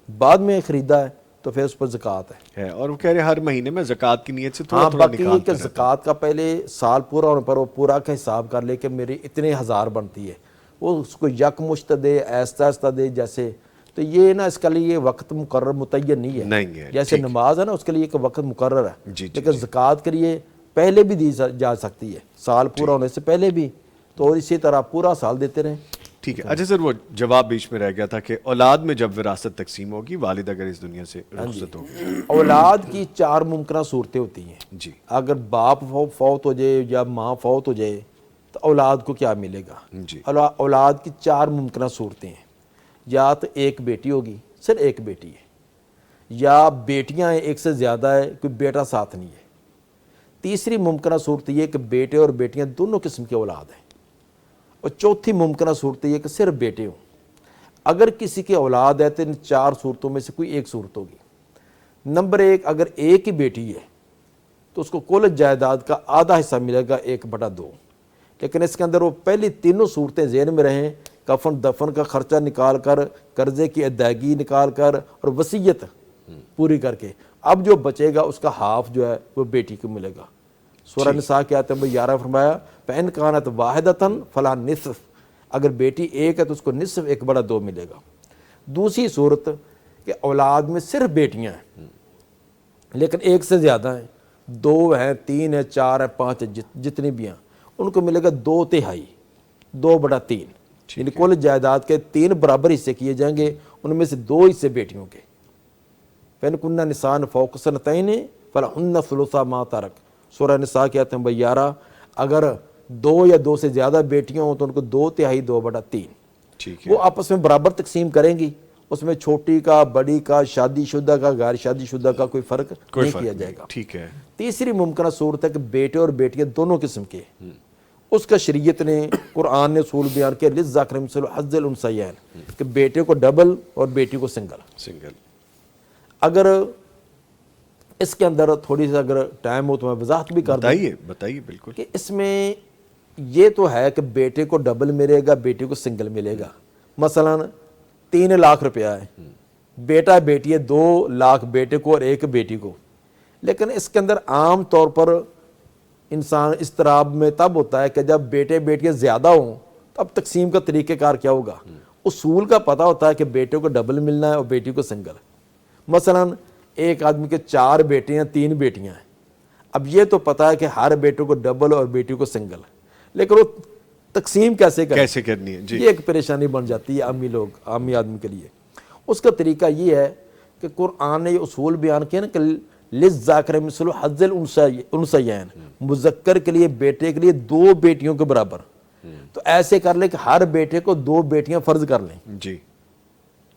بعد میں خریدا ہے تو تو پھر اس پر زکوٰۃ ہے. اور وہ کہہ رہے ہیں ہر مہینے میں زکوٰۃ کی نیت سے تھوڑا ہاں تھوڑا باقی نکالتا کہ رہتا ہے. زکوٰۃ کا پہلے سال پورا ہونے پر وہ پورا کا حساب کر لے کہ میری اتنے ہزار بنتی ہے, وہ اس کو یکمشت دے, آہستہ آہستہ دے جیسے. تو یہ نا اس کے لیے وقت مقرر متعین نہیں ہے. جیسے نماز ہے نا اس کے لیے ایک وقت مقرر ہے, لیکن زکوٰۃ کے لیے پہلے بھی دی جا سکتی ہے, سال پورا ہونے سے پہلے بھی. تو اسی طرح پورا سال دیتے رہیں. ٹھیک ہے. اچھا سر, وہ جواب بیچ میں رہ گیا تھا کہ اولاد میں جب وراثت تقسیم ہوگی, والد اگر اس دنیا سے رخصت ہوگی, اولاد کی 4 ممکنہ صورتیں ہوتی ہیں. جی. اگر باپ فوت ہو جائے یا ماں فوت ہو جائے تو اولاد کو کیا ملے گا؟ جی. اولاد کی 4 ممکنہ صورتیں ہیں. یا تو ایک بیٹی ہوگی, صرف ایک بیٹی ہے, یا بیٹیاں ہیں ایک سے زیادہ ہے, کوئی بیٹا ساتھ نہیں ہے. تیسری ممکنہ صورت یہ کہ بیٹے اور بیٹیاں دونوں قسم کی اولاد ہیں. اور چوتھی ممکنہ صورت یہ کہ صرف بیٹے ہوں. اگر کسی کی اولاد ہے تو ان 4 صورتوں میں سے کوئی ایک صورت ہوگی. نمبر 1, اگر ایک ہی بیٹی ہے تو اس کو کل جائیداد کا آدھا حصہ ملے گا 1/2. لیکن اس کے اندر وہ پہلی تینوں صورتیں ذہن میں رہیں, کفن دفن کا خرچہ نکال کر, قرضے کی ادائیگی نکال کر اور وصیت پوری کر کے اب جو بچے گا اس کا ہاف جو ہے وہ بیٹی کو ملے گا. سورہ نساء کی آیت نمبر 11 فرمایا فَإِنْ كَانَتْ وَاحِدَةً فَلَا نِصْف, اگر بیٹی ایک ہے تو اس کو نصف 1/2 ملے گا. دوسری صورت کہ اولاد میں صرف بیٹیاں ہیں لیکن ایک سے زیادہ ہیں, 2 ہیں, 3 ہیں, 4 ہیں, 5 ہیں, جتنی بھی ہیں, ان کو ملے گا 2/3, 2/3. یعنی کل جائیداد کے 3 برابر حصے کیے جائیں گے, ان میں سے 2 حصے بیٹیوں کے. فَإِنْ كُنَّ نِسَاءً فَوْقَ اثْنَتَيْنِ فَلَهُنَّ ثُلُثَا مَا تَرَكَ. سورہ نساء کی آیت نمبر 11. اگر 2 یا 2 سے زیادہ بیٹیاں ہوں تو ان کو 2/3, 2/3. ٹھیک ہے. وہ آپس میں برابر تقسیم کریں گی. اس میں چھوٹی کا, بڑی کا, شادی شدہ کا, غیر شادی شدہ کا کوئی فرق نہیں کیا جائے گا. ٹھیک ہے. تیسری ممکنہ صورت ہے کہ بیٹے اور بیٹیاں دونوں قسم کے, اس کا شریعت نے, قرآن نے اصول بیان کیا للذکر مثل حظ الانثیین, کہ بیٹے کو ڈبل اور بیٹی کو سنگل. اگر اس کے اندر تھوڑی سی اگر ٹائم ہو تو میں وضاحت بھی کر دوں. بتائیے بالکل. کہ اس میں یہ تو ہے کہ بیٹے کو ڈبل ملے گا, بیٹی کو سنگل ملے گا. مثلا 3 لاکھ روپیہ ہے, بیٹا بیٹی ہے 2 لاکھ بیٹے کو اور 1 بیٹی کو. لیکن اس کے اندر عام طور پر انسان اضطراب میں تب ہوتا ہے کہ جب بیٹے بیٹیاں زیادہ ہوں تو اب تقسیم کا طریقہ کار کیا ہوگا. اصول کا پتہ ہوتا ہے کہ بیٹے کو ڈبل ملنا ہے اور بیٹی کو سنگل. مثلا ایک آدمی کے 4 بیٹے ہیں, 3 بیٹیاں ہیں. اب یہ تو پتہ ہے کہ ہر بیٹے کو ڈبل اور بیٹی کو سنگل, لیکن وہ تقسیم کیسے کرنی ہے, یہ ایک پریشانی بن جاتی ہے عامی آدمی کے لیے. اس کا طریقہ یہ ہے کہ قرآن نے یہ اصول بیان کیا نا کہ للذکر مثل حظ الانثیین, مذکر کے لیے, بیٹے کے لیے 2 بیٹیوں کے برابر. تو ایسے کر لیں کہ ہر بیٹے کو 2 بیٹیاں فرض کر لیں. جی.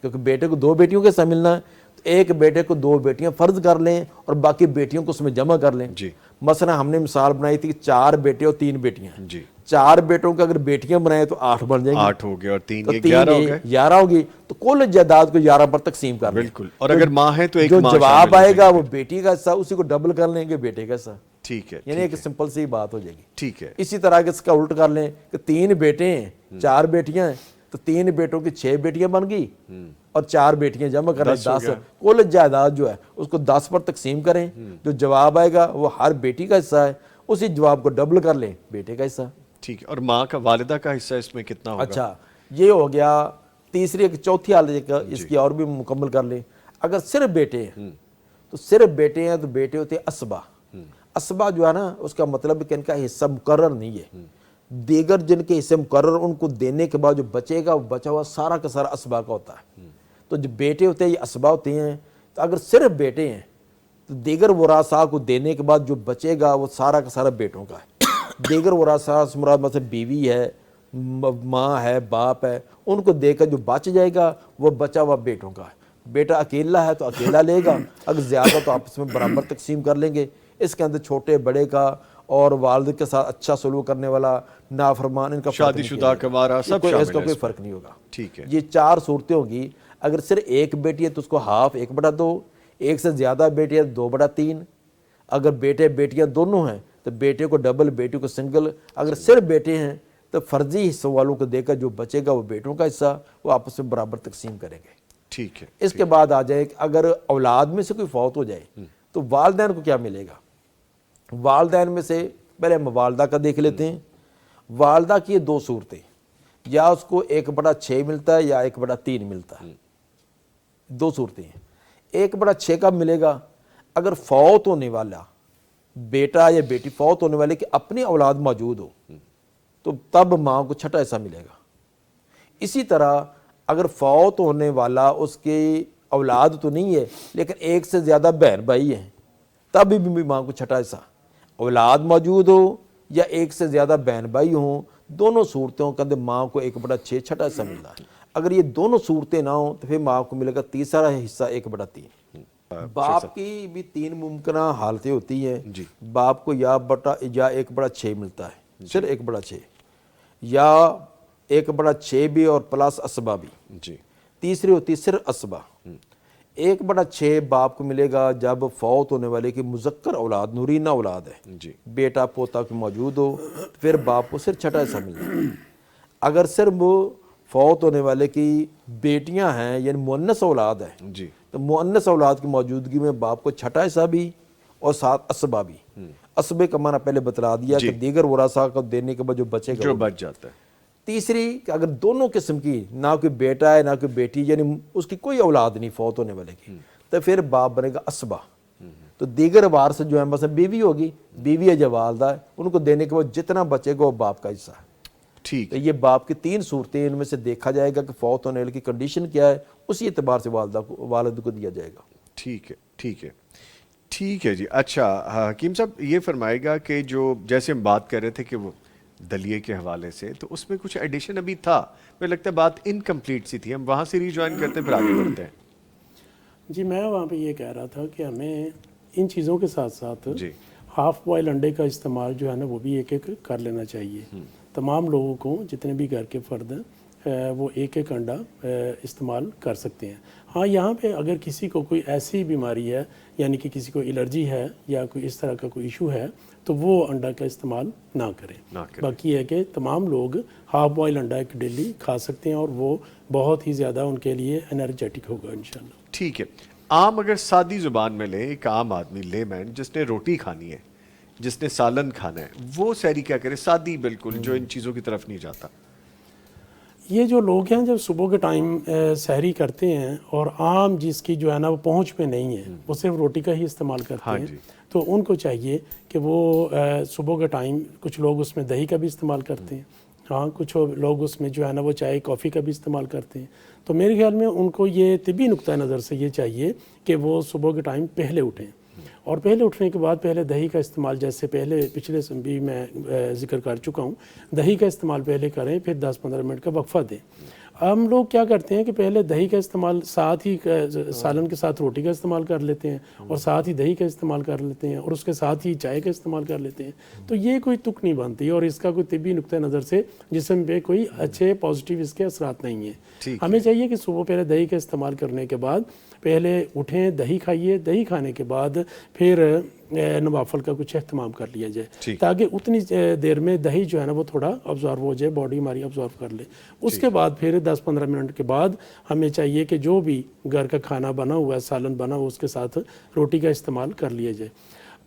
کیونکہ بیٹے کو 2 بیٹیوں کے ساتھ ملنا ہے, تو ایک بیٹے کو 2 بیٹیاں فرض کر لیں اور باقی بیٹیوں کو اس میں جمع کر لیں. جی. مثلا ہم نے مثال بنائی تھی کہ 4 بیٹے اور 3 بیٹیاں ہیں. جی. 4 بیٹوں کو اگر بیٹیاں بنائیں تو 8 بن جائیں گے. 8 ہو گئے اور 3 11 ہوگی, تو کل جائیداد کو 11 پر تقسیم کر لیں. بالکل. اور اگر ماں ہے تو ایک جو ماں جواب آئے گا وہ بیٹی کا حصہ, اسی کو ڈبل کر لیں گے بیٹے کا حصہ. ٹھیک ہے. یعنی ایک سمپل سی بات ہو جائے گی. ٹھیک ہے. اسی طرح اس کا الٹ کر لیں کہ 3 بیٹے ہیں, 4 بیٹیاں ہیں, تو 3 بیٹوں کی 6 بیٹیاں بن گئی اور 4 بیٹیاں جمع کر لیں 10. کل جائیداد جو ہے اس کو 10 پر تقسیم کریں. جو جواب آئے گا وہ ہر بیٹی کا حصہ ہے, اسی جواب کو ڈبل کر لیں بیٹے کا حصہ. ٹھیک ہے. اور ماں کا, والدہ کا حصہ اس میں کتنا ہوگا؟ اچھا, یہ ہو گیا تیسری. ایک چوتھی حالت اس کی اور بھی مکمل کر لیں. اگر صرف بیٹے ہیں تو صرف بیٹے ہیں تو بیٹے ہوتے ہیں اسبا. اسبا جو ہے نا اس کا مطلب کہ ان کا حصہ مقرر نہیں ہے. دیگر جن کے حصے مقرر ان کو دینے کے بعد جو بچے گا وہ بچا ہوا سارا کا سارا اسبا کا ہوتا ہے. تو جو بیٹے ہوتے ہیں یہ اسبا ہوتے ہیں. تو اگر صرف بیٹے ہیں تو دیگر وراثاء کو دینے کے بعد جو بچے گا وہ سارا کا سارا بیٹوں کا ہے. دیگر وراثاء سے مراد مثلا بیوی ہے, ماں ہے, باپ ہے, ان کو دے کر جو بچ جائے گا وہ بچا ہوا بیٹوں کا ہے. بیٹا اکیلا ہے تو اکیلا لے گا, اگر زیادہ تو آپس میں برابر تقسیم کر لیں گے. اس کے اندر چھوٹے بڑے کا اور والد کے ساتھ اچھا سلوک کرنے والا, نافرمان, ان کا شادی شدہ کمارا سب شامل ہے, اس کا کوئی فرق نہیں ہوگا. ٹھیک ہے. یہ 4 صورتیں ہوگی. اگر صرف ایک بیٹی ہے تو اس کو ہاف 1/2, ایک سے زیادہ بیٹی ہے 2/3. اگر بیٹے بیٹیاں دونوں ہیں تو بیٹے کو ڈبل, بیٹی کو سنگل. اگر صرف بیٹے ہیں تو فرضی حصوں والوں کو دے کر جو بچے گا وہ بیٹوں کا حصہ, وہ آپس میں برابر تقسیم کریں گے. ٹھیک ہے. اس کے بعد آ جائے کہ اگر اولاد میں سے کوئی فوت ہو جائے تو والدین کو کیا ملے گا. والدین میں سے پہلے ہم والدہ کا دیکھ لیتے ہیں. والدہ کی یہ 2 صورتیں، یا اس کو 1/6 ملتا ہے یا 1/3 ملتا ہے. 2 صورتیں ہیں. 1/6 کب ملے گا؟ اگر فوت ہونے والا بیٹا یا بیٹی فوت ہونے والے کی اپنی اولاد موجود ہو تو تب ماں کو 6واں حصہ ملے گا. اسی طرح اگر فوت ہونے والا اس کی اولاد تو نہیں ہے لیکن 1 سے زیادہ بہن بھائی ہیں تب بھی ماں کو 6واں حصہ. اولاد موجود ہو یا 1 سے زیادہ بہن بھائی ہوں، دونوں صورتوں کے اندر ماں کو 1/6 6واں حصہ ملتا ہے. اگر یہ دونوں صورتیں نہ ہوں تو پھر ماں کو ملے گا 3واں حصہ 1/3. باپ کی بھی 3 ممکنہ حالتیں ہوتی ہیں. باپ کو یا 1/6 ملتا ہے، صرف 1/6، یا 1/6 بھی اور پلس اسبہ بھی. تیسری ہوتی ہے صرف اسبہ. 1/6 باپ کو ملے گا جب فوت ہونے والے کی مذکر اولاد نورینہ اولاد ہے، بیٹا پوتا کی موجود ہو، پھر باپ کو صرف 6واں حصہ ملے گا. اگر صرف فوت ہونے والے کی بیٹیاں ہیں یعنی مؤنث اولاد ہے تو مؤنث اولاد کی موجودگی میں باپ کو 6واں حصہ بھی اور ساتھ اسبہ بھی. اسبے کا معنی پہلے بتلا دیا کہ دیگر ورثاء کو دینے کے بعد جو بچے گا، جو بچ جاتا ہے. تیسری کہ اگر دونوں قسم کی نہ کوئی بیٹا ہے نہ کوئی بیٹی یعنی اس کی کوئی اولاد نہیں فوت ہونے والے کی، تو پھر باپ بنے گا اسبہ. تو دیگر وارث جو ہیں مثلا بیوی ہوگی، بیوی ہے یا والدہ ہے، ان کو دینے کے بعد جتنا بچے گا وہ باپ کا حصہ ہے. ٹھیک. تو یہ باپ کی 3 صورتیں، ان میں سے دیکھا جائے گا کہ فوت ہونے والے کی کنڈیشن کیا ہے، اسی اعتبار سے والد کو دیا جائے گا. ٹھیک ہے. ٹھیک ہے. ٹھیک ہے جی. اچھا حکیم صاحب یہ فرمائے گا کہ جو جیسے ہم بات کر رہے تھے کہ وہ دلیے کے حوالے سے، تو اس میں کچھ ایڈیشن ابھی تھا، مجھے لگتا ہے بات انکمپلیٹ سی تھی، ہم وہاں سے ری جوائن کرتے ہیں پھر آگے بڑھتے ہیں. جی میں وہاں پہ یہ کہہ رہا تھا کہ ہمیں ان چیزوں کے ساتھ ساتھ ہاف بوائل انڈے کا استعمال جو ہے نا وہ بھی ایک کر لینا چاہیے. تمام لوگوں کو جتنے بھی گھر کے فرد ہیں وہ 1 انڈا استعمال کر سکتے ہیں. ہاں یہاں پہ اگر کسی کو کوئی ایسی بیماری ہے یعنی کہ کسی کو الرجی ہے یا کوئی اس طرح کا کوئی ایشو ہے تو وہ انڈا کا استعمال نہ کریں. باقی ہے کہ تمام لوگ ہاف بوائل انڈا ایک ڈیلی کھا سکتے ہیں اور وہ بہت ہی زیادہ ان کے لیے انرجیٹک ہوگا انشاءاللہ. ٹھیک ہے. عام اگر سادی زبان میں لیں، ایک عام آدمی لے مین جس نے روٹی کھانی ہے، جس نے سالن کھانا ہے، وہ سحری کیا کرے؟ سادی بالکل، جو ان چیزوں کی طرف نہیں جاتا. یہ جو لوگ ہیں جب صبح کے ٹائم سحری کرتے ہیں اور عام جس کی جو ہے نا وہ پہنچ پہ نہیں ہے، وہ صرف روٹی کا ہی استعمال کرتے ہیں، تو ان کو چاہیے کہ وہ صبح کے ٹائم کچھ لوگ اس میں دہی کا بھی استعمال کرتے ہیں، ہاں کچھ لوگ اس میں جو ہے نا وہ چائے کافی کا بھی استعمال کرتے ہیں. تو میرے خیال میں ان کو یہ طبی نقطہ نظر سے یہ چاہیے کہ وہ صبح کے ٹائم پہلے اٹھیں، اور پہلے اٹھنے کے بعد پہلے دہی کا استعمال، جیسے پچھلے بھی میں ذکر کر چکا ہوں، دہی کا استعمال پہلے کریں، پھر 10-15 منٹ کا وقفہ دیں. ہم لوگ کیا کرتے ہیں کہ پہلے دہی کا استعمال ساتھ ہی سالن کے ساتھ روٹی کا استعمال کر لیتے ہیں اور ساتھ ہی دہی کا استعمال کر لیتے ہیں اور اس کے ساتھ ہی چائے کا استعمال کر لیتے ہیں. تو یہ کوئی تک نہیں بنتی اور اس کا کوئی طبی نقطہ نظر سے جسم پہ کوئی اچھے پازیٹیو اس کے اثرات نہیں ہیں. ہمیں چاہیے کہ صبح پہلے دہی کا استعمال کرنے کے بعد پہلے اٹھیں، دہی کھائیے، دہی کھانے کے بعد پھر نوافل کا کچھ اہتمام کر لیا جائے تاکہ اتنی دیر میں دہی جو ہے نا وہ تھوڑا ابزارو ہو جائے، باڈی ہماری ابزارو کر لے. اس کے بعد پھر 10-15 منٹ کے بعد ہمیں چاہیے کہ جو بھی گھر کا کھانا بنا ہوا ہے، سالن بنا ہوا، اس کے ساتھ روٹی کا استعمال کر لیا جائے.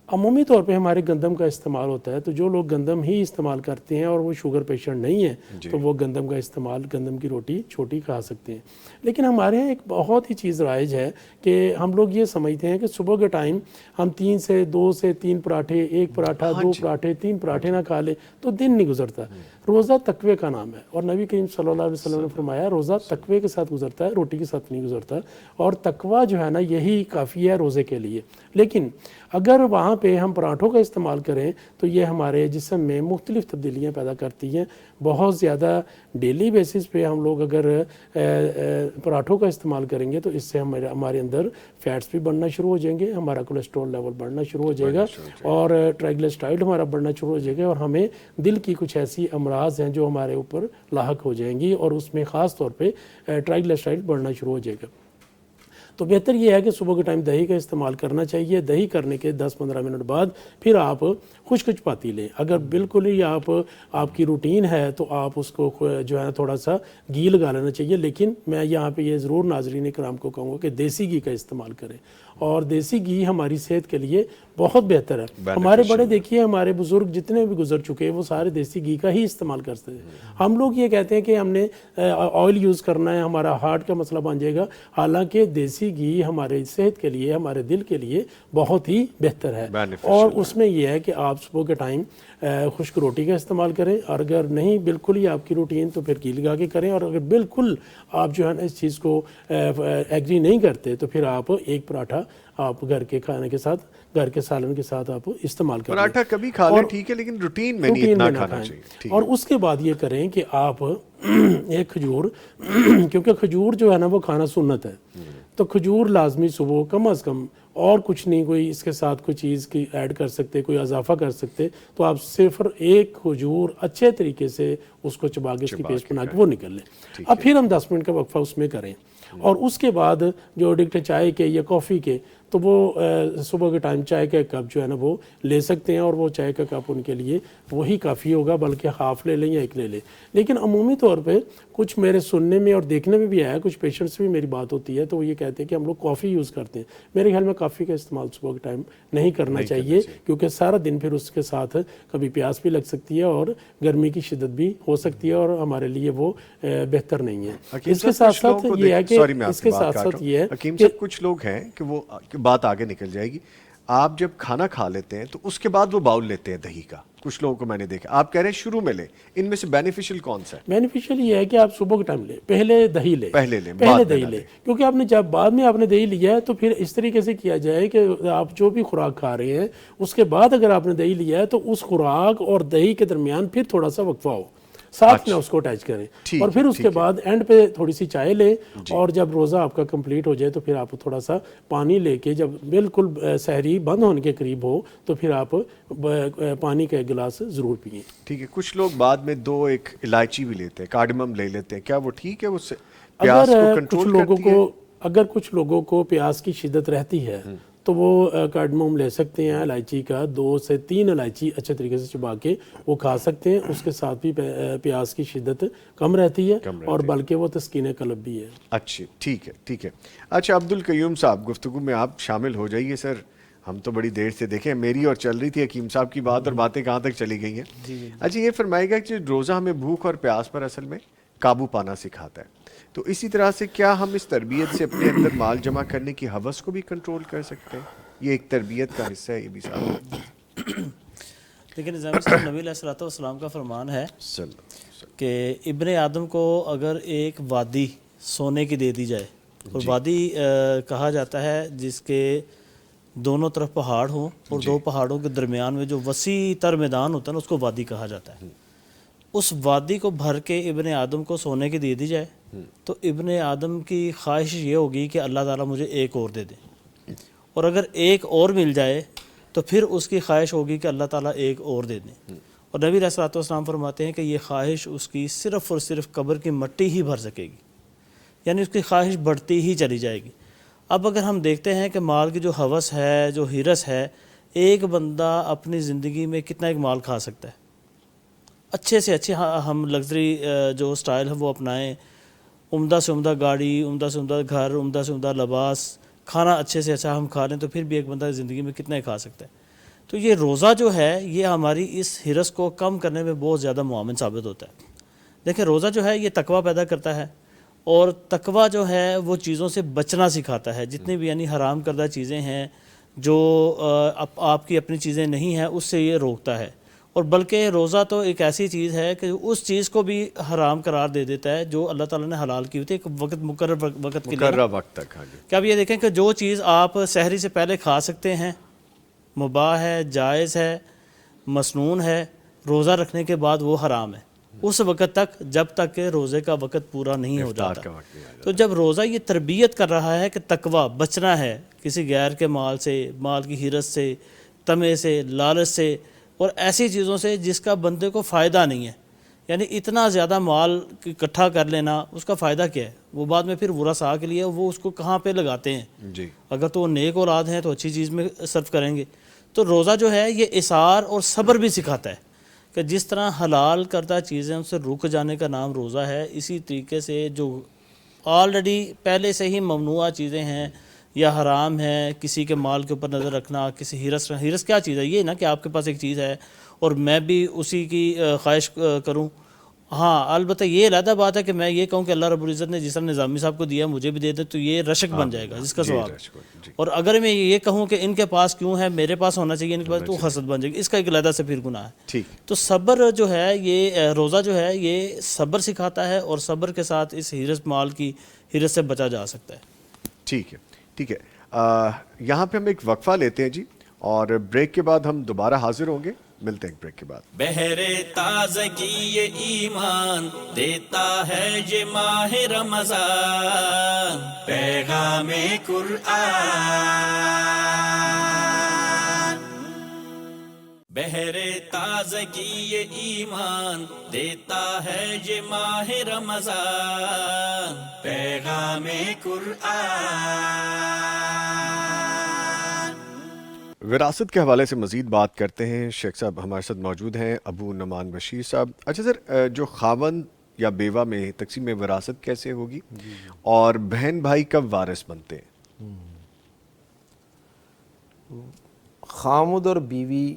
عمومی طور پہ ہمارے گندم کا استعمال ہوتا ہے، تو جو لوگ گندم ہی استعمال کرتے ہیں اور وہ شوگر پیشنٹ نہیں ہے تو وہ گندم کا استعمال، گندم کی روٹی چھوٹی کھا سکتے ہیں. لیکن ہمارے یہاں ایک بہت ہی چیز رائج ہے کہ ہم لوگ یہ سمجھتے ہیں کہ صبح کے ٹائم ہم 2 سے 3 پراٹھے، 1 پراٹھا، 2 پراٹھے، 3 پراٹھے نہ کھا لیں تو دن نہیں گزرتا. روزہ تقوی کا نام ہے اور نبی کریم صلی اللہ علیہ وسلم نے فرمایا روزہ تقوی کے ساتھ گزرتا ہے، روٹی کے ساتھ نہیں گزرتا. اور تقوی جو ہے نا یہی کافی ہے روزے کے لیے. لیکن اگر وہاں پہ ہم پراٹھوں کا استعمال کریں تو یہ ہمارے جسم میں مختلف تبدیلیاں پیدا کرتی ہیں. بہت زیادہ ڈیلی بیسس پہ ہم لوگ اگر پراٹھوں کا استعمال کریں گے تو اس سے ہمارے اندر فیٹس بھی بڑھنا شروع ہو جائیں گے، ہمارا کولیسٹرول لیول بڑھنا شروع ہو جائے گا اور ٹرائیگلیسرائڈ ہمارا بڑھنا شروع ہو جائے گا اور ہمیں دل کی کچھ ایسی امراض ہیں جو ہمارے اوپر لاحق ہو جائیں گی اور اس میں خاص طور پہ ٹرائیگلیسرائڈ بڑھنا شروع ہو جائے گا. تو بہتر یہ ہے کہ صبح کے ٹائم دہی کا استعمال کرنا چاہیے. دہی کرنے کے 10-15 منٹ بعد پھر آپ خشک چپاتی لیں. اگر بالکل ہی آپ کی روٹین ہے تو آپ اس کو جو ہے تھوڑا سا گھی لگا لینا چاہیے. لیکن میں یہاں پہ یہ ضرور ناظرین کرام کو کہوں گا کہ دیسی گھی کا استعمال کریں, اور دیسی گھی ہماری صحت کے لیے بہت بہتر ہے. ہمارے بڑے دیکھیے, ہمارے بزرگ جتنے بھی گزر چکے ہیں وہ سارے دیسی گھی کا ہی استعمال کرتے ہیں. ہم لوگ یہ کہتے ہیں کہ ہم نے آئل یوز کرنا ہے, ہمارا ہارٹ کا مسئلہ بن جائے گا. حالانکہ دیسی گھی ہمارے صحت کے لیے, ہمارے دل کے لیے بہت ہی بہتر ہے. اور اس میں یہ ہے کہ آپ صبح کے ٹائم خشک روٹی کا استعمال کریں, اور اگر نہیں بالکل ہی آپ کی روٹین تو پھر گھی لگا کے کریں. اور اگر بالکل آپ جو ہے نا اس چیز کو ایگری نہیں کرتے تو پھر آپ ایک پراٹھا آپ گھر کے کھانے کے ساتھ, گھر کے سالن کے ساتھ آپ استعمال کریں. پراٹھا کبھی کھا لیں ٹھیک ہے, لیکن روٹین میں نہیں اتنا کھانا چاہیے. اور اس کے بعد یہ کریں کہ آپ ایک کھجور, کیونکہ کھجور جو ہے نا وہ کھانا سنت ہے, تو کھجور لازمی صبح کم از کم, اور کچھ نہیں کوئی اس کے ساتھ کوئی چیز کی ایڈ کر سکتے, کوئی اضافہ کر سکتے, تو آپ صرف ایک کھجور اچھے طریقے سے اس کو چبا کے اس کی پیسٹ بنا کے وہ نکل لیں. اب پھر ہم 10 منٹ کا وقفہ اس میں کریں, اور اس کے بعد جو ایڈکٹ ہے چائے کے یا کافی کے, تو وہ صبح کے ٹائم چائے کا کپ جو ہے نا وہ لے سکتے ہیں, اور وہ چائے کا کپ ان کے لیے وہی کافی ہوگا, بلکہ ہاف لے لیں یا ایک لے لیں. لیکن عمومی طور پہ کچھ میرے سننے میں اور دیکھنے میں بھی آیا, کچھ پیشنٹس بھی میری بات ہوتی ہے تو وہ یہ کہتے ہیں کہ ہم لوگ کافی یوز کرتے ہیں. میرے خیال میں کافی کا استعمال صبح کے ٹائم نہیں کرنا چاہیے, کیونکہ سارا دن پھر اس کے ساتھ کبھی پیاس بھی لگ سکتی ہے اور گرمی کی شدت بھی ہو سکتی ہے, اور ہمارے لیے وہ بہتر نہیں ہے. اس کے ساتھ ساتھ یہ ہے کہ اس کے ساتھ ساتھ یہ ہے حکیم صاحب, کچھ لوگ ہیں کہ وہ بات آگے نکل جائے گی, آپ جب کھانا کھا لیتے ہیں تو اس کے بعد وہ باؤل لیتے ہیں دہی کا. کچھ لوگوں کو میں نے دیکھا, آپ کہہ رہے ہیں شروع میں لیں, ان میں سے بینیفیشل کون سا ہے؟ بینیفیشل یہ ہے کہ آپ صبح کے ٹائم لیں, پہلے دہی لیں, پہلے دہی لیں, کیونکہ آپ نے جب بعد میں آپ نے دہی لیا ہے تو پھر اس طریقے سے کیا جائے کہ آپ جو بھی خوراک کھا رہے ہیں اس کے بعد اگر آپ نے دہی لیا ہے تو اس خوراک اور دہی کے درمیان پھر تھوڑا سا وقفہ ہو, ساتھ میں اس کو اٹیچ کریں, اور پھر اس کے بعد اینڈ پہ تھوڑی سی چائے لیں. اور جب روزہ آپ کا کمپلیٹ ہو جائے تو پھر آپ تھوڑا سا پانی لے کے, جب بالکل سحری بند ہونے کے قریب ہو تو پھر آپ پانی کا ایک گلاس ضرور پئیں. ٹھیک ہے. کچھ لوگ بعد میں 2 ایک الائچی بھی لیتے ہیں, کارڈمم لے لیتے ہیں, کیا وہ ٹھیک ہے؟ اس سے پیاس کو کنٹرول کرتی ہے؟ اگر کچھ لوگوں کو پیاس کی شدت رہتی ہے تو وہ کارڈموم لے سکتے ہیں, الائچی کا 2 سے 3 الائچی اچھے طریقے سے چبا کے وہ کھا سکتے ہیں. اس کے ساتھ بھی پیاس کی شدت کم رہتی ہے, اور بلکہ وہ تسکین قلب بھی ہے. اچھا ٹھیک ہے, ٹھیک ہے. اچھا عبد القیوم صاحب, گفتگو میں آپ شامل ہو جائیے سر. ہم تو بڑی دیر سے دیکھیں, میری اور چل رہی تھی حکیم صاحب کی بات, اور باتیں کہاں تک چلی گئی ہیں. اچھا یہ فرمائے گا کہ روزہ ہمیں بھوک اور پیاس پر اصل میں قابو پانا سکھاتا ہے, تو اسی طرح سے کیا ہم اس تربیت سے اپنے اندر مال جمع کرنے کی ہوس کو بھی کنٹرول کر سکتے ہیں؟ یہ ایک تربیت کا حصہ ہے یہ بھی صاحب. لیکن نظام صاحب نبی علیہ السلام کا فرمان ہے کہ ابن آدم کو اگر ایک وادی سونے کی دے دی جائے, اور وادی کہا جاتا ہے جس کے دونوں طرف پہاڑ ہوں, اور 2 پہاڑوں کے درمیان میں جو وسیع تر میدان ہوتا ہے نا اس کو وادی کہا جاتا ہے. اس وادی کو بھر کے ابن آدم کو سونے کی دے دی جائے تو ابن آدم کی خواہش یہ ہوگی کہ اللہ تعالیٰ مجھے ایک اور دے دے, اور اگر ایک اور مل جائے تو پھر اس کی خواہش ہوگی کہ اللہ تعالیٰ ایک اور دے دیں. اور نبی علیہ السلام فرماتے ہیں کہ یہ خواہش اس کی صرف اور صرف قبر کی مٹی ہی بھر سکے گی, یعنی اس کی خواہش بڑھتی ہی چلی جائے گی. اب اگر ہم دیکھتے ہیں کہ مال کی جو ہوس ہے, جو ہرس ہے, ایک بندہ اپنی زندگی میں کتنا ایک مال کھا سکتا ہے. اچھے سے اچھے ہم لگژری جو سٹائل ہے وہ اپنائیں, عمدہ سے عمدہ گاڑی, عمدہ سے عمدہ گھر, عمدہ سے عمدہ لباس, کھانا اچھے سے اچھا ہم کھا لیں تو پھر بھی ایک بندہ زندگی میں کتنا ہی کھا سکتا ہے. تو یہ روزہ جو ہے یہ ہماری اس ہرس کو کم کرنے میں بہت زیادہ معاون ثابت ہوتا ہے. دیکھیں روزہ جو ہے یہ تقویٰ پیدا کرتا ہے, اور تقویٰ جو ہے وہ چیزوں سے بچنا سکھاتا ہے. جتنی بھی یعنی حرام کردہ چیزیں ہیں, جو آپ کی اپنی چیزیں نہیں ہیں, اس سے یہ روکتا ہے. اور بلکہ روزہ تو ایک ایسی چیز ہے کہ اس چیز کو بھی حرام قرار دے دیتا ہے جو اللہ تعالیٰ نے حلال کی ہوئی تھی ایک مقرر وقت کے لیے. وقت تک. کہ اب یہ دیکھیں کہ جو چیز آپ سحری سے پہلے کھا سکتے ہیں, مباح ہے, جائز ہے, مسنون ہے, روزہ رکھنے کے بعد وہ حرام ہے اس وقت تک جب تک کہ روزے کا وقت پورا نہیں ہو جاتا. تو جب روزہ یہ تربیت کر رہا ہے کہ تقویٰ بچنا ہے کسی غیر کے مال سے, مال کی ہرس سے, طمع سے, لالچ سے, اور ایسی چیزوں سے جس کا بندے کو فائدہ نہیں ہے. یعنی اتنا زیادہ مال اکٹھا کر لینا اس کا فائدہ کیا ہے؟ وہ بعد میں پھر ورثاء کے لیے وہ اس کو کہاں پہ لگاتے ہیں؟ جی اگر تو وہ نیک اولاد ہیں تو اچھی چیز میں صرف کریں گے. تو روزہ جو ہے یہ اثار اور صبر بھی سکھاتا ہے کہ جس طرح حلال کردہ چیزیں ان سے رک جانے کا نام روزہ ہے، اسی طریقے سے جو آلریڈی پہلے سے ہی ممنوع چیزیں ہیں یا حرام ہیں، کسی کے مال کے اوپر نظر رکھنا، کسی ہرس کیا چیز ہے؟ یہ نا کہ آپ کے پاس ایک چیز ہے اور میں بھی اسی کی خواہش کروں. ہاں البتہ یہ علیحدہ بات ہے کہ میں یہ کہوں کہ اللہ رب العزت نے جس طرح نظامی صاحب کو دیا مجھے بھی دے دے تو یہ رشک بن جائے گا جس کا ثواب. اور اگر میں یہ کہوں کہ ان کے پاس کیوں ہے میرے پاس ہونا چاہیے ان کے پاس، تو حسد بن جائے گی، اس کا ایک علیحدہ سے پھر گناہ ہے. ٹھیک. تو صبر جو ہے یہ روزہ جو ہے یہ صبر سکھاتا ہے اور صبر کے ساتھ اس ہرس مال کی ہرس سے بچا جا سکتا ہے. ٹھیک ہے ٹھیک ہے. یہاں پہ ہم ایک وقفہ لیتے ہیں جی، اور بریک کے بعد ہم دوبارہ حاضر ہوں گے. ملتے ہیں بریک کے بعد. بہرے تازگی یہ ایمان دیتا ہے یہ ماہ رمضان، پیغام قرآن. بہرے تازگی یہ ایمان دیتا ہے یہ ماہ رمضان، پیغام قرآن. وراثت کے حوالے سے مزید بات کرتے ہیں. شیخ صاحب ہمارے ساتھ موجود ہیں، ابو نعمان بشیر صاحب. اچھا سر، جو خاوند یا بیوہ میں تقسیم وراثت کیسے ہوگی اور بہن بھائی کب وارث بنتے ہیں؟ خاوند اور بیوی،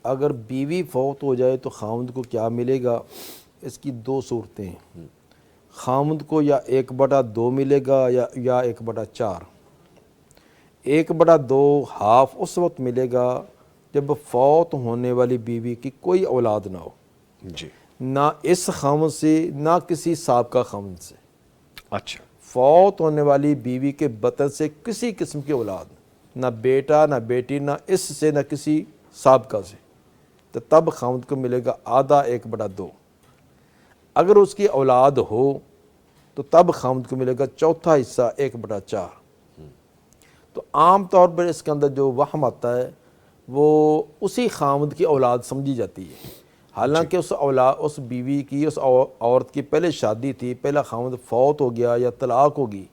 اگر بیوی فوت ہو جائے تو خاوند کو کیا ملے گا؟ اس کی دو صورتیں ہیں. خاوند کو یا 1/2 ملے گا یا 1/4. 1/2 ہاف اس وقت ملے گا جب فوت ہونے والی بیوی کی کوئی اولاد نہ ہو، جی. نہ اس خاوند سے نہ کسی سابقہ خاوند سے. اچھا. فوت ہونے والی بیوی کے بطن سے کسی قسم کی اولاد، نہ بیٹا نہ بیٹی، نہ اس سے نہ کسی سابقہ سے، تو تب خاوند کو ملے گا آدھا 1/2. اگر اس کی اولاد ہو تو تب خاوند کو ملے گا چوتھا حصہ 1/4. تو عام طور پر اس کے اندر جو وہم آتا ہے وہ اسی خاوند کی اولاد سمجھی جاتی ہے، حالانکہ اس بیوی کی، اس عورت کی پہلے شادی تھی، پہلا خاوند فوت ہو گیا یا طلاق ہوگی.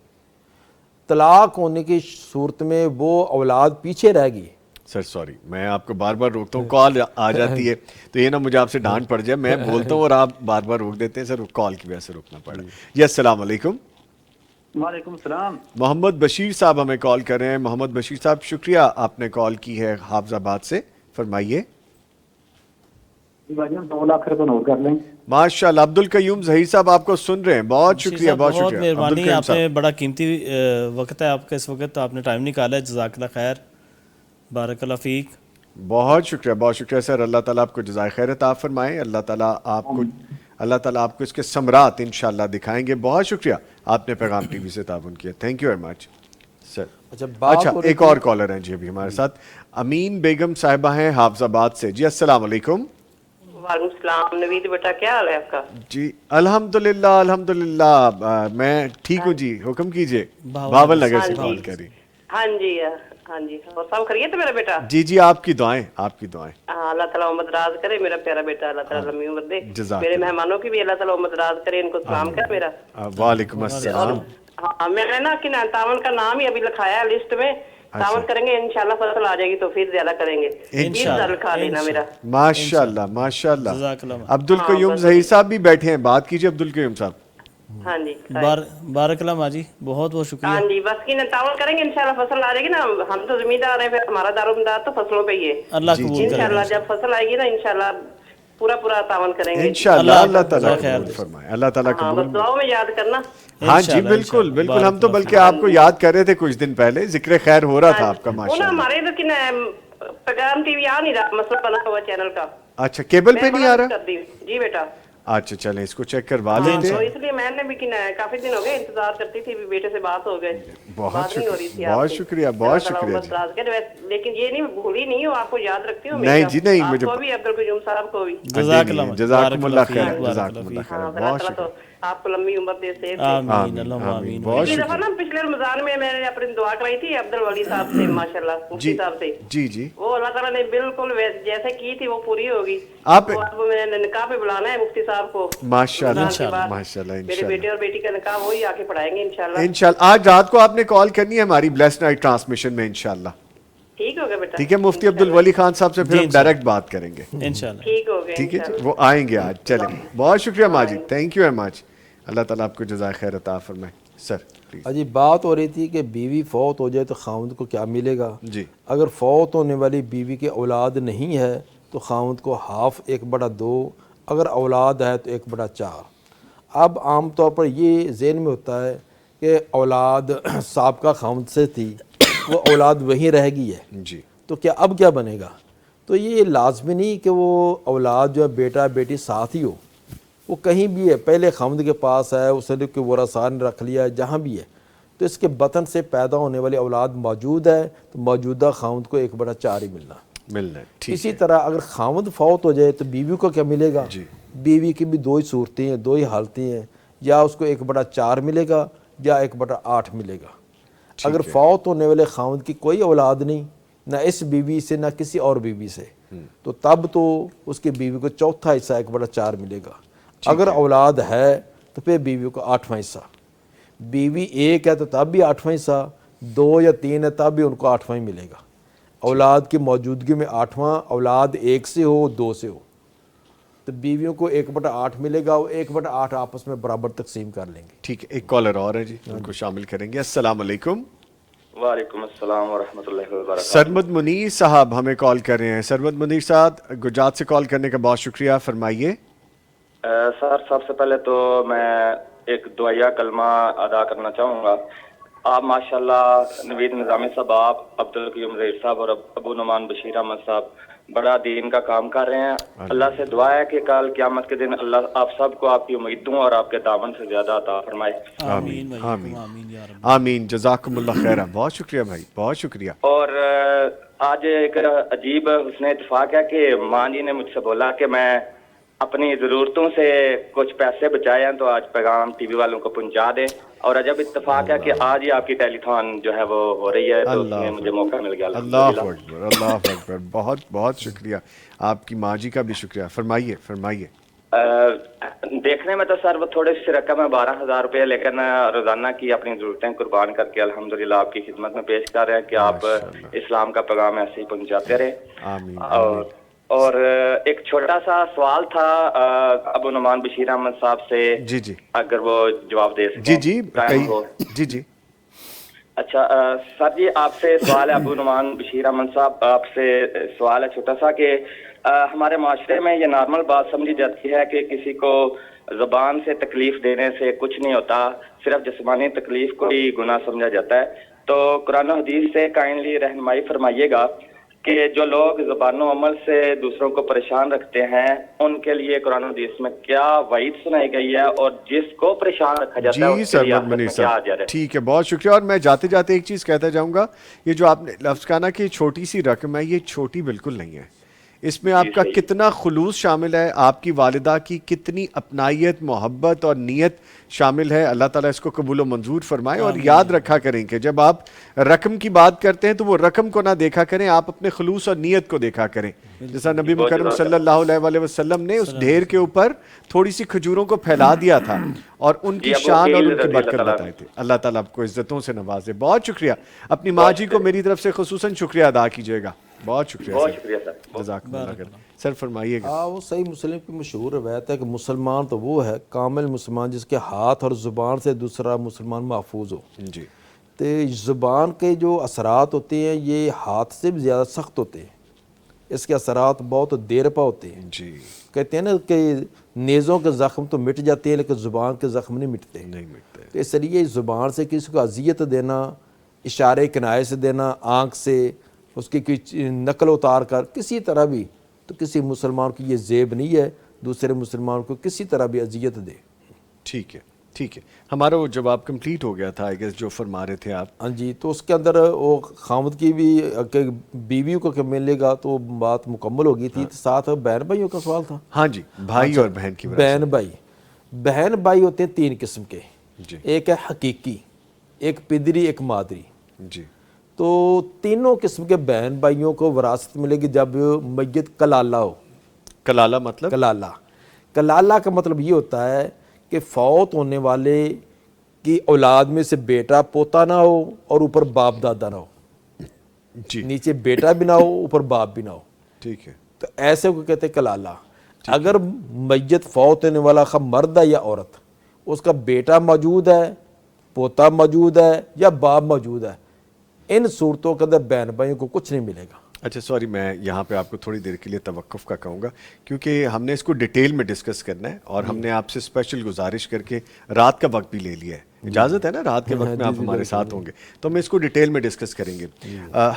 طلاق ہونے کی صورت میں وہ اولاد پیچھے رہ گئی. سر سوری، میں آپ کو بار بار روکتا ہوں، کال آ جاتی ہے تو یہ نہ مجھے آپ سے ڈانٹ پڑ جائے. میں بولتا ہوں اور آپ بار بار روک دیتے ہیں. سر کال کی وجہ سے روکنا پڑا. جی السلام علیکم. وعلیکم السلام. محمد بشیر صاحب ہمیں کال کر رہے ہیں. محمد بشیر صاحب شکریہ آپ نے کال کی ہے حافظ آباد سے. فرمائیے. 2 لاکھ روپے نوٹ کر لیں. ماشاء اللہ. عبد القیوم ظہیر صاحب آپ کو سن رہے ہیں. بہت شکریہ بہت شکریہ. مہربانی، آپ نے بڑا قیمتی وقت ہے آپ کا اس وقت، آپ نے ٹائم نکالا ہے. جزاک اللہ خیر، بارک اللہ فیک. بہت شکریہ بہت شکریہ سر. اللہ تعالیٰ آپ کو جزائے خیر عطا فرمائیں. اللہ تعالیٰ آپ کو اس کے ثمرات انشاءاللہ دکھائیں گے. بہت شکریہ آپ نے پیغام ٹی وی سے تعاون کیا. تھینک یو ویری مچ سر. اچھا ایک اور کالر ہیں جی ابھی ہمارے ساتھ. امین بیگم صاحبہ ہیں حافظ آباد سے. جی السلام علیکم. وعلیکم السلام. نوید بیٹا کیا حال ہے آپ کا؟ جی الحمدللہ الحمدللہ میں ٹھیک ہوں جی. حکم کیجئے. بھاول نگر سے کال کری. ہاں جی ہاں جی. اور سب خیریت ہے میرا بیٹا؟ جی جی آپ کی دعائیں آپ کی دعائیں. اللہ تعالیٰ عمر دراز کرے میرا پیارا بیٹا. اللہ تعالیٰ لمبی عمر دے. میرے مہمانوں کی بھی اللہ تعالیٰ عمر دراز کرے. ان کو سلام کر میرا. وعلیکم السلام. ہاں میں نے نا کہ تعاون کا نام ہی ابھی لکھایا ہے لسٹ میں. تعاون کریں گے انشاءاللہ فصل آ جائے گی تو پھر زیادہ کریں گے. انشاءاللہ کھا لینا میرا. ماشاءاللہ ماشاءاللہ. عبد القیوم ظہیر صاحب بھی بیٹھے ہیں. بات کیجئے عبد القیوم صاحب. ہاں جی بارک اللہ ماجی، بہت بہت شکریہ. ہاں جی بس کی تعاون کریں گے انشاءاللہ فصل آ جائے گی نا. ہم تو زمیندار ہیں، پھر ہمارا دارمدار تو فصلوں پہ ہی ہے. اللہ قبول کرے انشاءاللہ جب فصل آئے گی نا انشاءاللہ پورا تعاون کریں گے انشاءاللہ. اللہ تعالیٰ قبول فرمائے. اللہ تعالیٰ قبول. بس دعاؤں میں یاد کرنا. ہاں جی بالکل بالکل. ہم تو بلکہ آپ کو یاد کر رہے تھے کچھ دن پہلے. ذکر خیر ہو رہا تھا آپ کا. ماشاءاللہ ہمارے لیکن پیغام ٹی وی آ نہیں رہا، مسئلہ بنا ہوا چینل کا. اچھا کیبل پہ نہیں آ رہا؟ جی بیٹا. اچھا چلیں اس کو چیک کروا لیتے ہیں. اس لیے میں نے بھی کافی دن ہو گئے انتظار کرتی تھی, بیٹے سے بات ہو گئے, بات نہیں ہو رہی تھی. بہت شکریہ, بہت شکریہ. لیکن یہ نہیں بھولی نہیں ہوں, آپ کو یاد رکھتی ہوں. نہیں جی نہیں, مجھے آپ کو بھی, عبد القیوم صاحب کو بھی. جزاک اللہ خیر, جزاک اللہ خیر. بہت شکریہ. آپ کو لمبی عمر دے, صحت دے. آمین آمین. بہت پچھلی دفعہ نا پچھلے رمضان میں نے اپنی دعا کرائی تھی عبد الولی صاحب سے, ماشاءاللہ مفتی صاحب سے. جی جی, وہ اللہ تعالیٰ نے بالکل جیسے کی تھی وہ پوری ہوگی. آپ میں نے نکاح پہ بلانا ہے مفتی صاحب کو. ماشاءاللہ ماشاءاللہ. میرے بیٹے اور بیٹی کا نکاح وہی آ کے پڑھائیں گے انشاءاللہ. انشاءاللہ آج رات کو آپ نے کال کرنی ہے ہماری بلیس نائٹ ٹرانسمیشن میں انشاءاللہ. ٹھیک ہوگا بیٹا, ٹھیک ہے. مفتی عبد الولی خان صاحب سے پھر ہم ڈائریکٹ بات کریں گے انشاءاللہ. ٹھیک ہو گیا, ٹھیک ہے جی, وہ آئیں گے آج. چلیں, بہت شکریہ Majid, thank you very much. اللہ تعالیٰ آپ کو جزائے خیر عطا فرمائے. Sir please. جی بات ہو رہی تھی کہ بیوی فوت ہو جائے تو خاوند کو کیا ملے گا. جی, اگر فوت ہونے والی بیوی کی اولاد نہیں ہے تو خاوند کو 1/2, اگر اولاد ہے تو 1/4. اب عام طور پر یہ ذہن میں ہوتا ہے کہ اولاد سابقہ خاوند سے تھی, وہ اولاد وہیں رہ گئی ہے, جی, تو کیا اب کیا بنے گا. تو یہ لازمی نہیں کہ وہ اولاد جو ہے بیٹا بیٹی ساتھ ہی ہو, وہ کہیں بھی ہے, پہلے خاوند کے پاس ہے, اس نے کوئی ورثہ نے رکھ لیا ہے, جہاں بھی ہے, تو اس کے بطن سے پیدا ہونے والی اولاد موجود ہے تو موجودہ خاوند کو 1/4 ہی ملنا ہے. اسی طرح اگر خاوند فوت ہو جائے تو بیوی کو کیا ملے گا. بیوی کی بھی 2 ہی صورتیں ہیں, 2 ہی حالتیں ہیں, یا اس کو 1/4 ملے گا یا 1/8 ملے گا. اگر فوت ہونے والے خاوند کی کوئی اولاد نہیں, نہ اس بیوی سے نہ کسی اور بیوی سے, تو تب تو اس کی بیوی کو چوتھا حصہ 1/4 ملے گا. اگر اولاد ہے تو پھر بیوی کو 8واں حصہ. بیوی 1 ہے تو تب بھی 8واں حصہ, 2 یا 3 ہے تب بھی ان کو 8واں ہی ملے گا. اولاد کی موجودگی میں 8واں, اولاد 1 سے ہو 2 سے ہو تو بیویوں کو 1/8 ملے گا, وہ 1/8 آپس میں برابر تقسیم کر لیں گے. ٹھیک ہے, ایک کالر اور ہے جی, ان کو شامل کریں گے. السلام علیکم. وعلیکم السلام ورحمۃ اللہ وبرکاتہ. سرمد منیر صاحب ہمیں کال کر رہے ہیں. سرمد منیر صاحب گجرات سے کال کرنے کا بہت شکریہ, فرمائیے. سر سب سے پہلے تو میں ایک دعائیہ کلمہ ادا کرنا چاہوں گا. آپ ماشاءاللہ نوید نظامی صاحب, آپ عبد القیوم ظہیر صاحب اور ابو نعمان بشیر احمد صاحب بڑا دین کا کام کر رہے ہیں. اللہ سے دعا ہے کہ کل قیامت کے دن اللہ آپ سب کو آپ کی امیدوں اور آپ کے دامن سے زیادہ عطا فرمائے. آمین آمین آمین. جزاکم اللہ خیر. بہت شکریہ بھائی, بہت شکریہ. اور آج ایک عجیب حسن اتفاق ہے کہ ماں جی نے مجھ سے بولا کہ میں اپنی ضرورتوں سے کچھ پیسے بچائے ہیں تو آج پیغام ٹی وی والوں کو پہنچا دیں. اور عجب اتفاق ہے کہ آج ہی آپ کی ٹیلی تھان جو ہے وہ ہو رہی ہے, تو اس میں مجھے موقع مل گیا. اللہ اکبر, اللہ اکبر. بہت بہت شکریہ. آپ کی ماں جی کا بھی شکریہ. فرمائیے فرمائیے. دیکھنے میں تو سر وہ تھوڑی سی رقم ہے 12,000 روپے, لیکن روزانہ کی اپنی ضرورتیں قربان کر کے الحمدللہ آپ کی خدمت میں پیش کر رہے ہیں کہ آپ اسلام کا پیغام ایسے ہی پہنچاتے رہے. آمین. اور ایک چھوٹا سا سوال تھا ابو نعمان بشیر احمد صاحب سے, جی جی, اگر وہ جواب دے سکیں. جی جی جی جی. اچھا سر جی, آپ سے سوال ہے ابو نعمان بشیر احمد صاحب, آپ سے سوال ہے چھوٹا سا کہ ہمارے معاشرے میں یہ نارمل بات سمجھی جاتی ہے کہ کسی کو زبان سے تکلیف دینے سے کچھ نہیں ہوتا, صرف جسمانی تکلیف کو ہی گناہ سمجھا جاتا ہے. تو قرآن و حدیث سے کائنڈلی رہنمائی فرمائیے گا کہ جو لوگ زبان و عمل سے دوسروں کو پریشان رکھتے ہیں ان کے لیے قرآن و حدیث میں کیا وعید سنائی گئی ہے, اور جس کو پریشان رکھا جاتا ہے جی سرمد منیر صاحب ٹھیک ہے, بہت شکریہ. اور میں جاتے جاتے ایک چیز کہتا جاؤں گا, یہ جو آپ نے لفظ کہا نا کہ چھوٹی سی رقم ہے, یہ چھوٹی بالکل نہیں ہے. اس میں آپ کا کتنا خلوص شامل ہے, آپ کی والدہ کی کتنی اپنائیت, محبت اور نیت شامل ہے. اللہ تعالیٰ اس کو قبول و منظور فرمائے. اور یاد رکھا کریں کہ جب آپ رقم کی بات کرتے ہیں تو وہ رقم کو نہ دیکھا کریں, آپ اپنے خلوص اور نیت کو دیکھا کریں. جیسا نبی مکرم صلی اللہ علیہ وسلم نے اس ڈھیر کے اوپر تھوڑی سی کھجوروں کو پھیلا دیا تھا اور ان کی شان اور ان کی برکت بتائی تھی. اللہ تعالیٰ آپ کو عزتوں سے نوازے. بہت شکریہ. اپنی ماں جی کو میری طرف سے خصوصاً شکریہ ادا کیجیے گا. بہت شکریہ سر. جزاک اللہ خیر. سر فرمائیے گا. وہ صحیح مسلم کی مشہور روایت ہے کہ مسلمان تو وہ ہے کامل مسلمان جس کے ہاتھ اور زبان سے دوسرا مسلمان محفوظ ہو. جی. تو زبان کے جو اثرات ہوتے ہیں یہ ہاتھ سے بھی زیادہ سخت ہوتے ہیں, اس کے اثرات بہت دیر پا ہوتے ہیں. جی. کہتے ہیں نا کہ نیزوں کے زخم تو مٹ جاتے ہیں لیکن زبان کے زخم نہیں مٹتے. تو اس لیے زبان سے کسی کو اذیت دینا, اشارے کنائے سے دینا, آنکھ سے اس کی کوئی نقل اتار کر کسی طرح بھی, تو کسی مسلمان کی یہ زیب نہیں ہے دوسرے مسلمان کو کسی طرح بھی اذیت دے. ٹھیک ہے. ٹھیک ہے. ہمارا وہ جواب کمپلیٹ ہو گیا تھا آئی گیس جو فرما رہے تھے آپ. ہاں جی، تو اس کے اندر وہ خامد کی بھی کہ بیویوں کو کہ ملے گا تو بات مکمل ہو گئی تھی. ساتھ بہن بھائیوں کا سوال تھا. ہاں جی، بھائی اور بہن کی بہن بھائی ہوتے ہیں 3 قسم کے. جی ایک ہے حقیقی، ایک پدری، ایک مادری. جی. تو تینوں قسم کے بہن بھائیوں کو وراثت ملے گی جب میت کلالہ ہو. کلالہ مطلب؟ کلالہ کا مطلب یہ ہوتا ہے کہ فوت ہونے والے کی اولاد میں سے بیٹا پوتا نہ ہو اور اوپر باپ دادا نہ ہو. جی. نیچے بیٹا بھی نہ ہو، اوپر باپ بھی نہ ہو. ٹھیک ہے. تو ایسے کو کہتے ہیں کلالہ. اگر میت فوت ہونے والا خواہ مرد ہے یا عورت، اس کا بیٹا موجود ہے، پوتا موجود ہے یا باپ موجود ہے، ان صورتوں کے اندر بہن بھائیوں کو کچھ نہیں ملے گا. اچھا سوری، میں یہاں پہ آپ کو تھوڑی دیر کے لیے توقف کا کہوں گا کیونکہ ہم نے اس کو ڈیٹیل میں ڈسکس کرنا ہے اور ہم نے آپ سے اسپیشل گزارش کر کے رات کا وقت بھی لے لیا ہے. اجازت ہے نا؟ رات کے وقت میں آپ ہمارے ساتھ ہوں گے تو ہم اس کو ڈیٹیل میں ڈسکس کریں گے.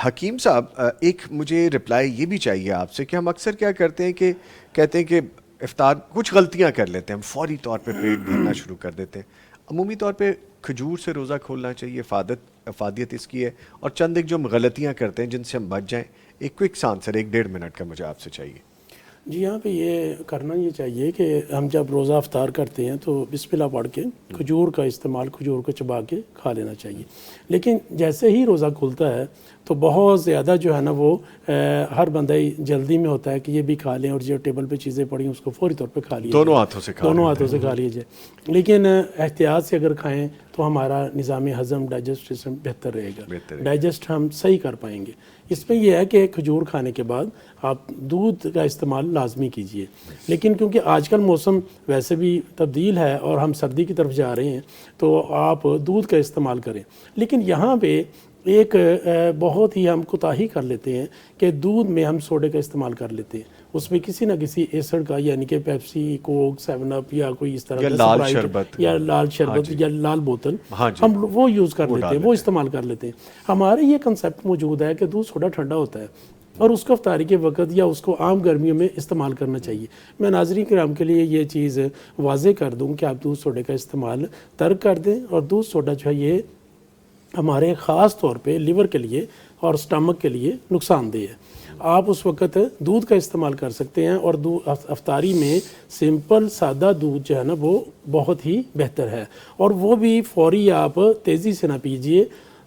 حکیم صاحب، ایک مجھے رپلائی یہ بھی چاہیے آپ سے کہ ہم اکثر کیا کرتے ہیں کہ کہتے ہیں کہ افطار کچھ غلطیاں کر لیتے ہیں، ہم فوری طور پہ پیٹ بھرنا شروع کر دیتے ہیں. عمومی طور پہ کھجور سے روزہ کھولنا چاہیے، افادیت اس کی ہے. اور چند ایک جو ہم غلطیاں کرتے ہیں جن سے ہم بچ جائیں، ایک کوئک آنسر 1-1.5 منٹ کا مجھے آپ سے چاہیے. جی یہاں پہ یہ کرنا یہ چاہیے کہ ہم جب روزہ افطار کرتے ہیں تو بسم اللہ پڑھ کے کھجور کا استعمال، کھجور کو چبا کے کھا لینا چاہیے. لیکن جیسے ہی روزہ کھلتا ہے تو بہت زیادہ جو ہے نا وہ ہر بندہ جلدی میں ہوتا ہے کہ یہ بھی کھا لیں اور جو ٹیبل پہ چیزیں پڑی ہیں اس کو فوری طور پہ کھا لیا دونوں ہاتھوں سے کھا لیجیے. لیکن احتیاط سے اگر کھائیں تو ہمارا نظام ہضم، ڈائجسٹ سسٹم بہتر رہے گا، ڈائجسٹ ہم صحیح کر پائیں گے. اس میں یہ ہے کہ کھجور کھانے کے بعد آپ دودھ کا استعمال لازمی کیجئے. لیکن کیونکہ آج کل موسم ویسے بھی تبدیل ہے اور ہم سردی کی طرف جا رہے ہیں تو آپ دودھ کا استعمال کریں. لیکن یہاں پہ ایک بہت ہی ہم کوتاہی کر لیتے ہیں کہ دودھ میں ہم سوڈے کا استعمال کر لیتے ہیں. اس میں کسی نہ کسی ایسڈ کا، یعنی کہ پیپسی، کوک، 7 اپ یا کوئی اس طرح کا سپرائٹ یا لال شربت یا لال بوتل ہم وہ یوز کر لیتے ہیں، وہ استعمال کر لیتے ہیں. ہمارے یہ کنسیپٹ موجود ہے کہ دودھ تھوڑا ٹھنڈا ہوتا ہے اور اس کو افطاری کے وقت یا اس کو عام گرمیوں میں استعمال کرنا چاہیے. میں ناظرین کرام کے لیے یہ چیز واضح کر دوں کہ آپ دودھ سوڈے کا استعمال ترک کر دیں. اور دودھ سوڈا جو ہے یہ ہمارے خاص طور پہ لیور کے لیے اور سٹمک کے لیے نقصان دہ ہے. آپ اس وقت دودھ کا استعمال کر سکتے ہیں اور افطاری میں سمپل سادہ دودھ جو ہے نا وہ بہت ہی بہتر ہے. اور وہ بھی فوری آپ تیزی سے نہ پیجئے.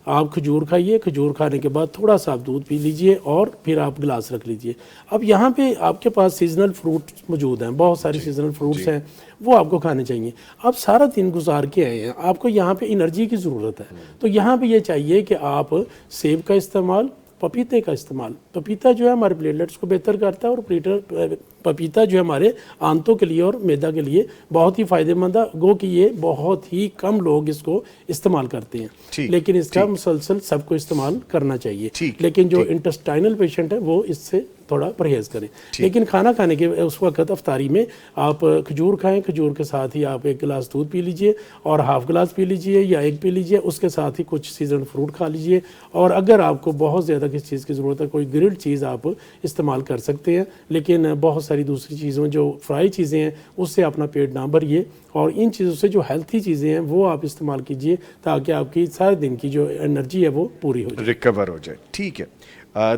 آپ کھجور کھائیے، کھجور کھانے کے بعد تھوڑا سا آپ دودھ پی لیجئے اور پھر آپ گلاس رکھ لیجئے. اب یہاں پہ آپ کے پاس سیزنل فروٹس موجود ہیں، بہت ساری سیزنل فروٹس ہیں، وہ آپ کو کھانے چاہیے. آپ سارا دن گزار کے آئے ہیں، آپ کو یہاں پہ انرجی کی ضرورت ہے. تو یہاں پہ یہ چاہیے کہ آپ سیب کا استعمال، پپیتے کا استعمال. پپیتا جو ہے ہمارے پلیٹلیٹس کو بہتر کرتا ہے اور پپیتا جو ہے ہمارے آنتوں کے لیے اور معدہ کے لیے بہت ہی فائدہ مند ہے. گو کہ یہ بہت ہی کم لوگ اس کو استعمال کرتے ہیں، لیکن اس کا مسلسل سب کو استعمال کرنا چاہیے. لیکن جو انٹسٹائنل پیشنٹ ہے وہ اس سے تھوڑا پرہیز کریں. لیکن کھانا کھانے کے اس وقت افطاری میں آپ کھجور کھائیں، کھجور کے ساتھ ہی آپ 1 گلاس دودھ پی لیجئے اور ہاف گلاس پی لیجئے یا 1 پی لیجئے. اس کے ساتھ ہی کچھ سیزن فروٹ کھا لیجئے. اور اگر آپ کو بہت زیادہ کسی چیز کی ضرورت ہے، کوئی گرلڈ چیز آپ استعمال کر سکتے ہیں. لیکن بہت ساری دوسری چیزوں جو فرائی چیزیں ہیں اس سے اپنا پیٹ نہ بھریے. اور ان چیزوں سے جو ہیلتھی چیزیں ہیں وہ آپ استعمال کیجئے تاکہ آپ کی سارے دن کی جو انرجی ہے وہ پوری ہو جائے، ریکور ہو جائے. ٹھیک ہے.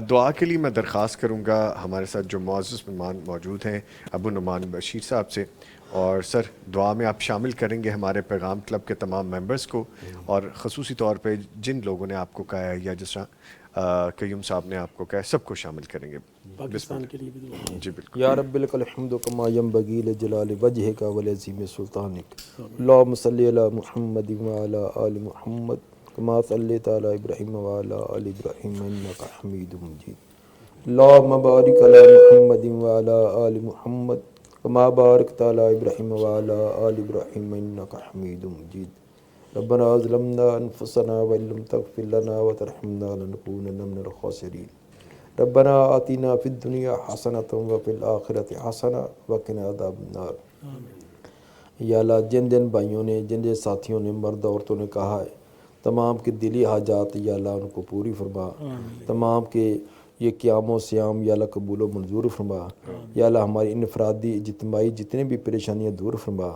دعا کے لیے میں درخواست کروں گا ہمارے ساتھ جو معزز مہمان موجود ہیں ابو نعمان بشیر صاحب سے. اور سر دعا میں آپ شامل کریں گے ہمارے پیغام کلب کے تمام ممبرز کو اور خصوصی طور پہ جن لوگوں نے آپ کو کہا ہے یا جس طرح قیوم صاحب نے آپ کو کہا ہے، سب کو شامل کریں گے. پاکستان کے لیے بھی دعا. جی بالکل. یا رب لک الحمد کما ینبغی لجلال وجهک ولعظیم سلطانک. اللهم صل علی محمد وعلی آل محمد کما صلیت علی ابراہیم وعلی آل ابراہیم انک حمید مجید. اللهم بارک علی محمد وعلی آل محمد کما بارکت علی ابراہیم وعلی آل ابراہیم انک حمید مجید. ربنا ظلمنا انفسنا وان لم تغفر لنا وترحمنا لنکونن من الخاسرین. ربنا آتنا فی الدنیا حسنۃ وفی الآخرۃ حسنہ وقنا عذاب النار. یا اللہ جن جن بھائیوں نے، جن جن ساتھیوں نے، مرد عورتوں نے کہا ہے، تمام کے دلی حاجات یا اللہ ان کو پوری فرما. تمام کے یہ قیام و سیام یا اللہ قبول و منظور فرما، یا اللہ ہماری انفرادی اجتماعی جتنے بھی پریشانیاں دور فرما،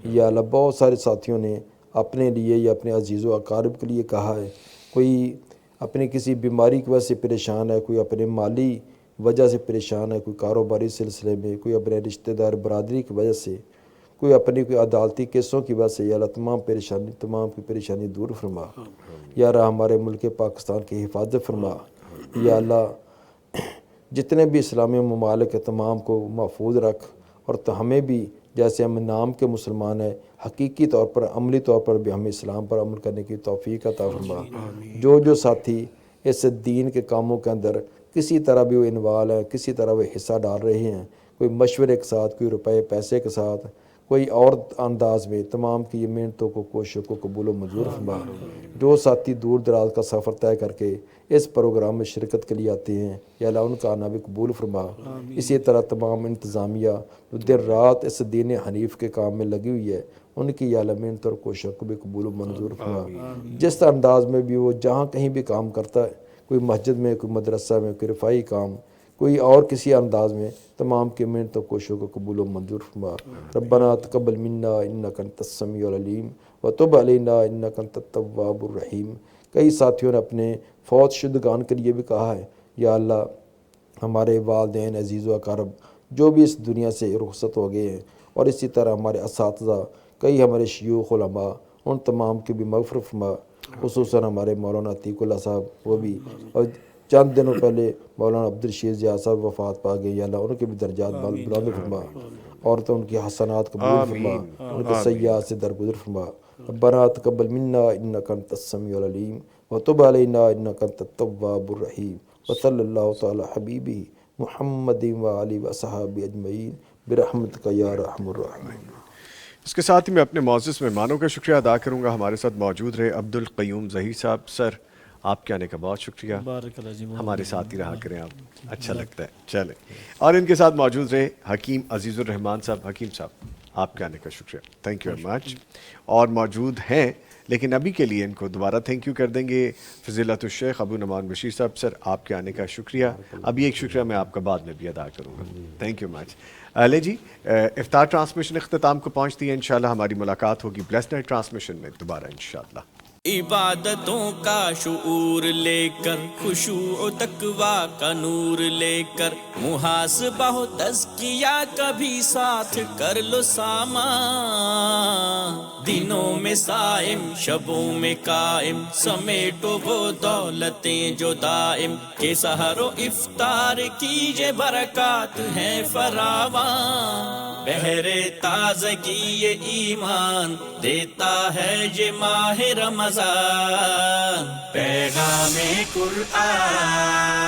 یا اللہ بہت سارے ساتھیوں نے اپنے لیے یا اپنے عزیز و اقارب کے لیے کہا ہے، کوئی اپنے کسی بیماری کی وجہ سے پریشان ہے، کوئی اپنے مالی وجہ سے پریشان ہے، کوئی کاروباری سلسلے میں، کوئی اپنے رشتہ دار برادری کی وجہ سے، کوئی اپنی کوئی عدالتی کیسوں کی وجہ سے، یا اللہ تمام کی پریشانی دور فرما، یا اللہ ہمارے ملک پاکستان کی حفاظت فرما، یا اللہ جتنے بھی اسلامی ممالک ہیں تمام کو محفوظ رکھ، اور تو ہمیں بھی جیسے ہم نام کے مسلمان ہیں حقیقی طور پر عملی طور پر بھی ہمیں اسلام پر عمل کرنے کی توفیق عطا فرما۔ جو ساتھی اس دین کے کاموں کے اندر کسی طرح بھی وہ انوالو ہیں، کسی طرح وہ حصہ ڈال رہے ہیں، کوئی مشورے کے ساتھ، کوئی روپے پیسے کے ساتھ، کوئی اور انداز میں، تمام کی یہ محنتوں کو کوششوں کو قبول و منظور فرما۔ جو ساتھی دور دراز کا سفر طے کر کے اس پروگرام میں شرکت کے لیے آتے ہیں، یا اللہ ان کا آنا بھی قبول فرما۔ اسی طرح تمام انتظامیہ جو دیر رات اس دین حنیف کے کام میں لگی ہوئی ہے، ان کی یا اللہ محنت اور کوششوں کو بھی قبول و منظور فرما۔ جس انداز میں بھی وہ جہاں کہیں بھی کام کرتا ہے، کوئی مسجد میں، کوئی مدرسہ میں، کوئی رفائی کام، کوئی اور کسی انداز میں، تمام کی محنت و کوششوں کو قبول و منظور فرما۔ ربنا تقبل منا انک انت السمیع العلیم وتب علینا انک انت التواب الرحیم۔ کئی ساتھیوں نے اپنے فوت شدگان کے لیے بھی کہا ہے، یا اللہ ہمارے والدین عزیز و اقارب جو بھی اس دنیا سے رخصت ہو گئے ہیں، اور اسی طرح ہمارے اساتذہ، کئی ہمارے شیوخ علماء، ان تمام کی بھی مغفرت فرما، خصوصاً ہمارے مولانا عتیق اللہ صاحب، وہ بھی، اور چند دنوں پہلے مولانا عبدالرشید ضیاء صاحب وفات پا گئے، یا اللہ ان کے بھی درجات بلند فرما، اور تو ان کی حسنات قبول فرما، ان کے سیئات سے درگزر فرما۔ ربنا تقبل منا انک انت السمیع العلیم وتب علینا انک انت التواب الرحیم، وصلی اللہ تعالی حبیبہ محمد وآلہ وصحابہ اجمعین برحمتک یا ارحم الراحمین۔ اس کے ساتھ ہی میں اپنے معزز مہمانوں کا شکریہ ادا کروں گا۔ ہمارے ساتھ موجود رہے عبدالقیوم ظہیر صاحب، سر آپ کے آنے کا بہت شکریہ، بارک اللہ جی، ہمارے ساتھ ہی رہا کریں آپ، اچھا لگتا ہے۔ چلیں، اور ان کے ساتھ موجود رہے حکیم عزیز الرحمان صاحب۔ حکیم صاحب آپ کے آنے کا شکریہ، تھینک یو ویری مچ۔ اور موجود ہیں لیکن ابھی کے لیے ان کو دوبارہ تھینک یو کر دیں گے، فضیلت الشیخ ابو نعمان بشیر صاحب، سر آپ کے آنے کا شکریہ۔ ابھی ایک شکریہ میں آپ کا بعد میں بھی ادا کروں گا، تھینک یو مچ۔ لے جی، افطار ٹرانسمیشن اختتام کو پہنچتی ہے، انشاءاللہ ہماری ملاقات ہوگی بلیسڈ نائٹ ٹرانسمیشن میں دوبارہ انشاءاللہ۔ عبادتوں کا شعور لے کر، خشوع و تقویٰ کا نور لے کر، محاسبہ و تزکیہ کا بھی ساتھ کر لو سامان۔ دنوں میں صائم، شبوں میں قائم، سمیٹو وہ دولتیں جو دائم، کہ سحر و افطار کیجے برکات ہیں فراوان۔ بہر تازگی یہ ایمان دیتا ہے یہ ماہ رمضان، پیغام قرآن۔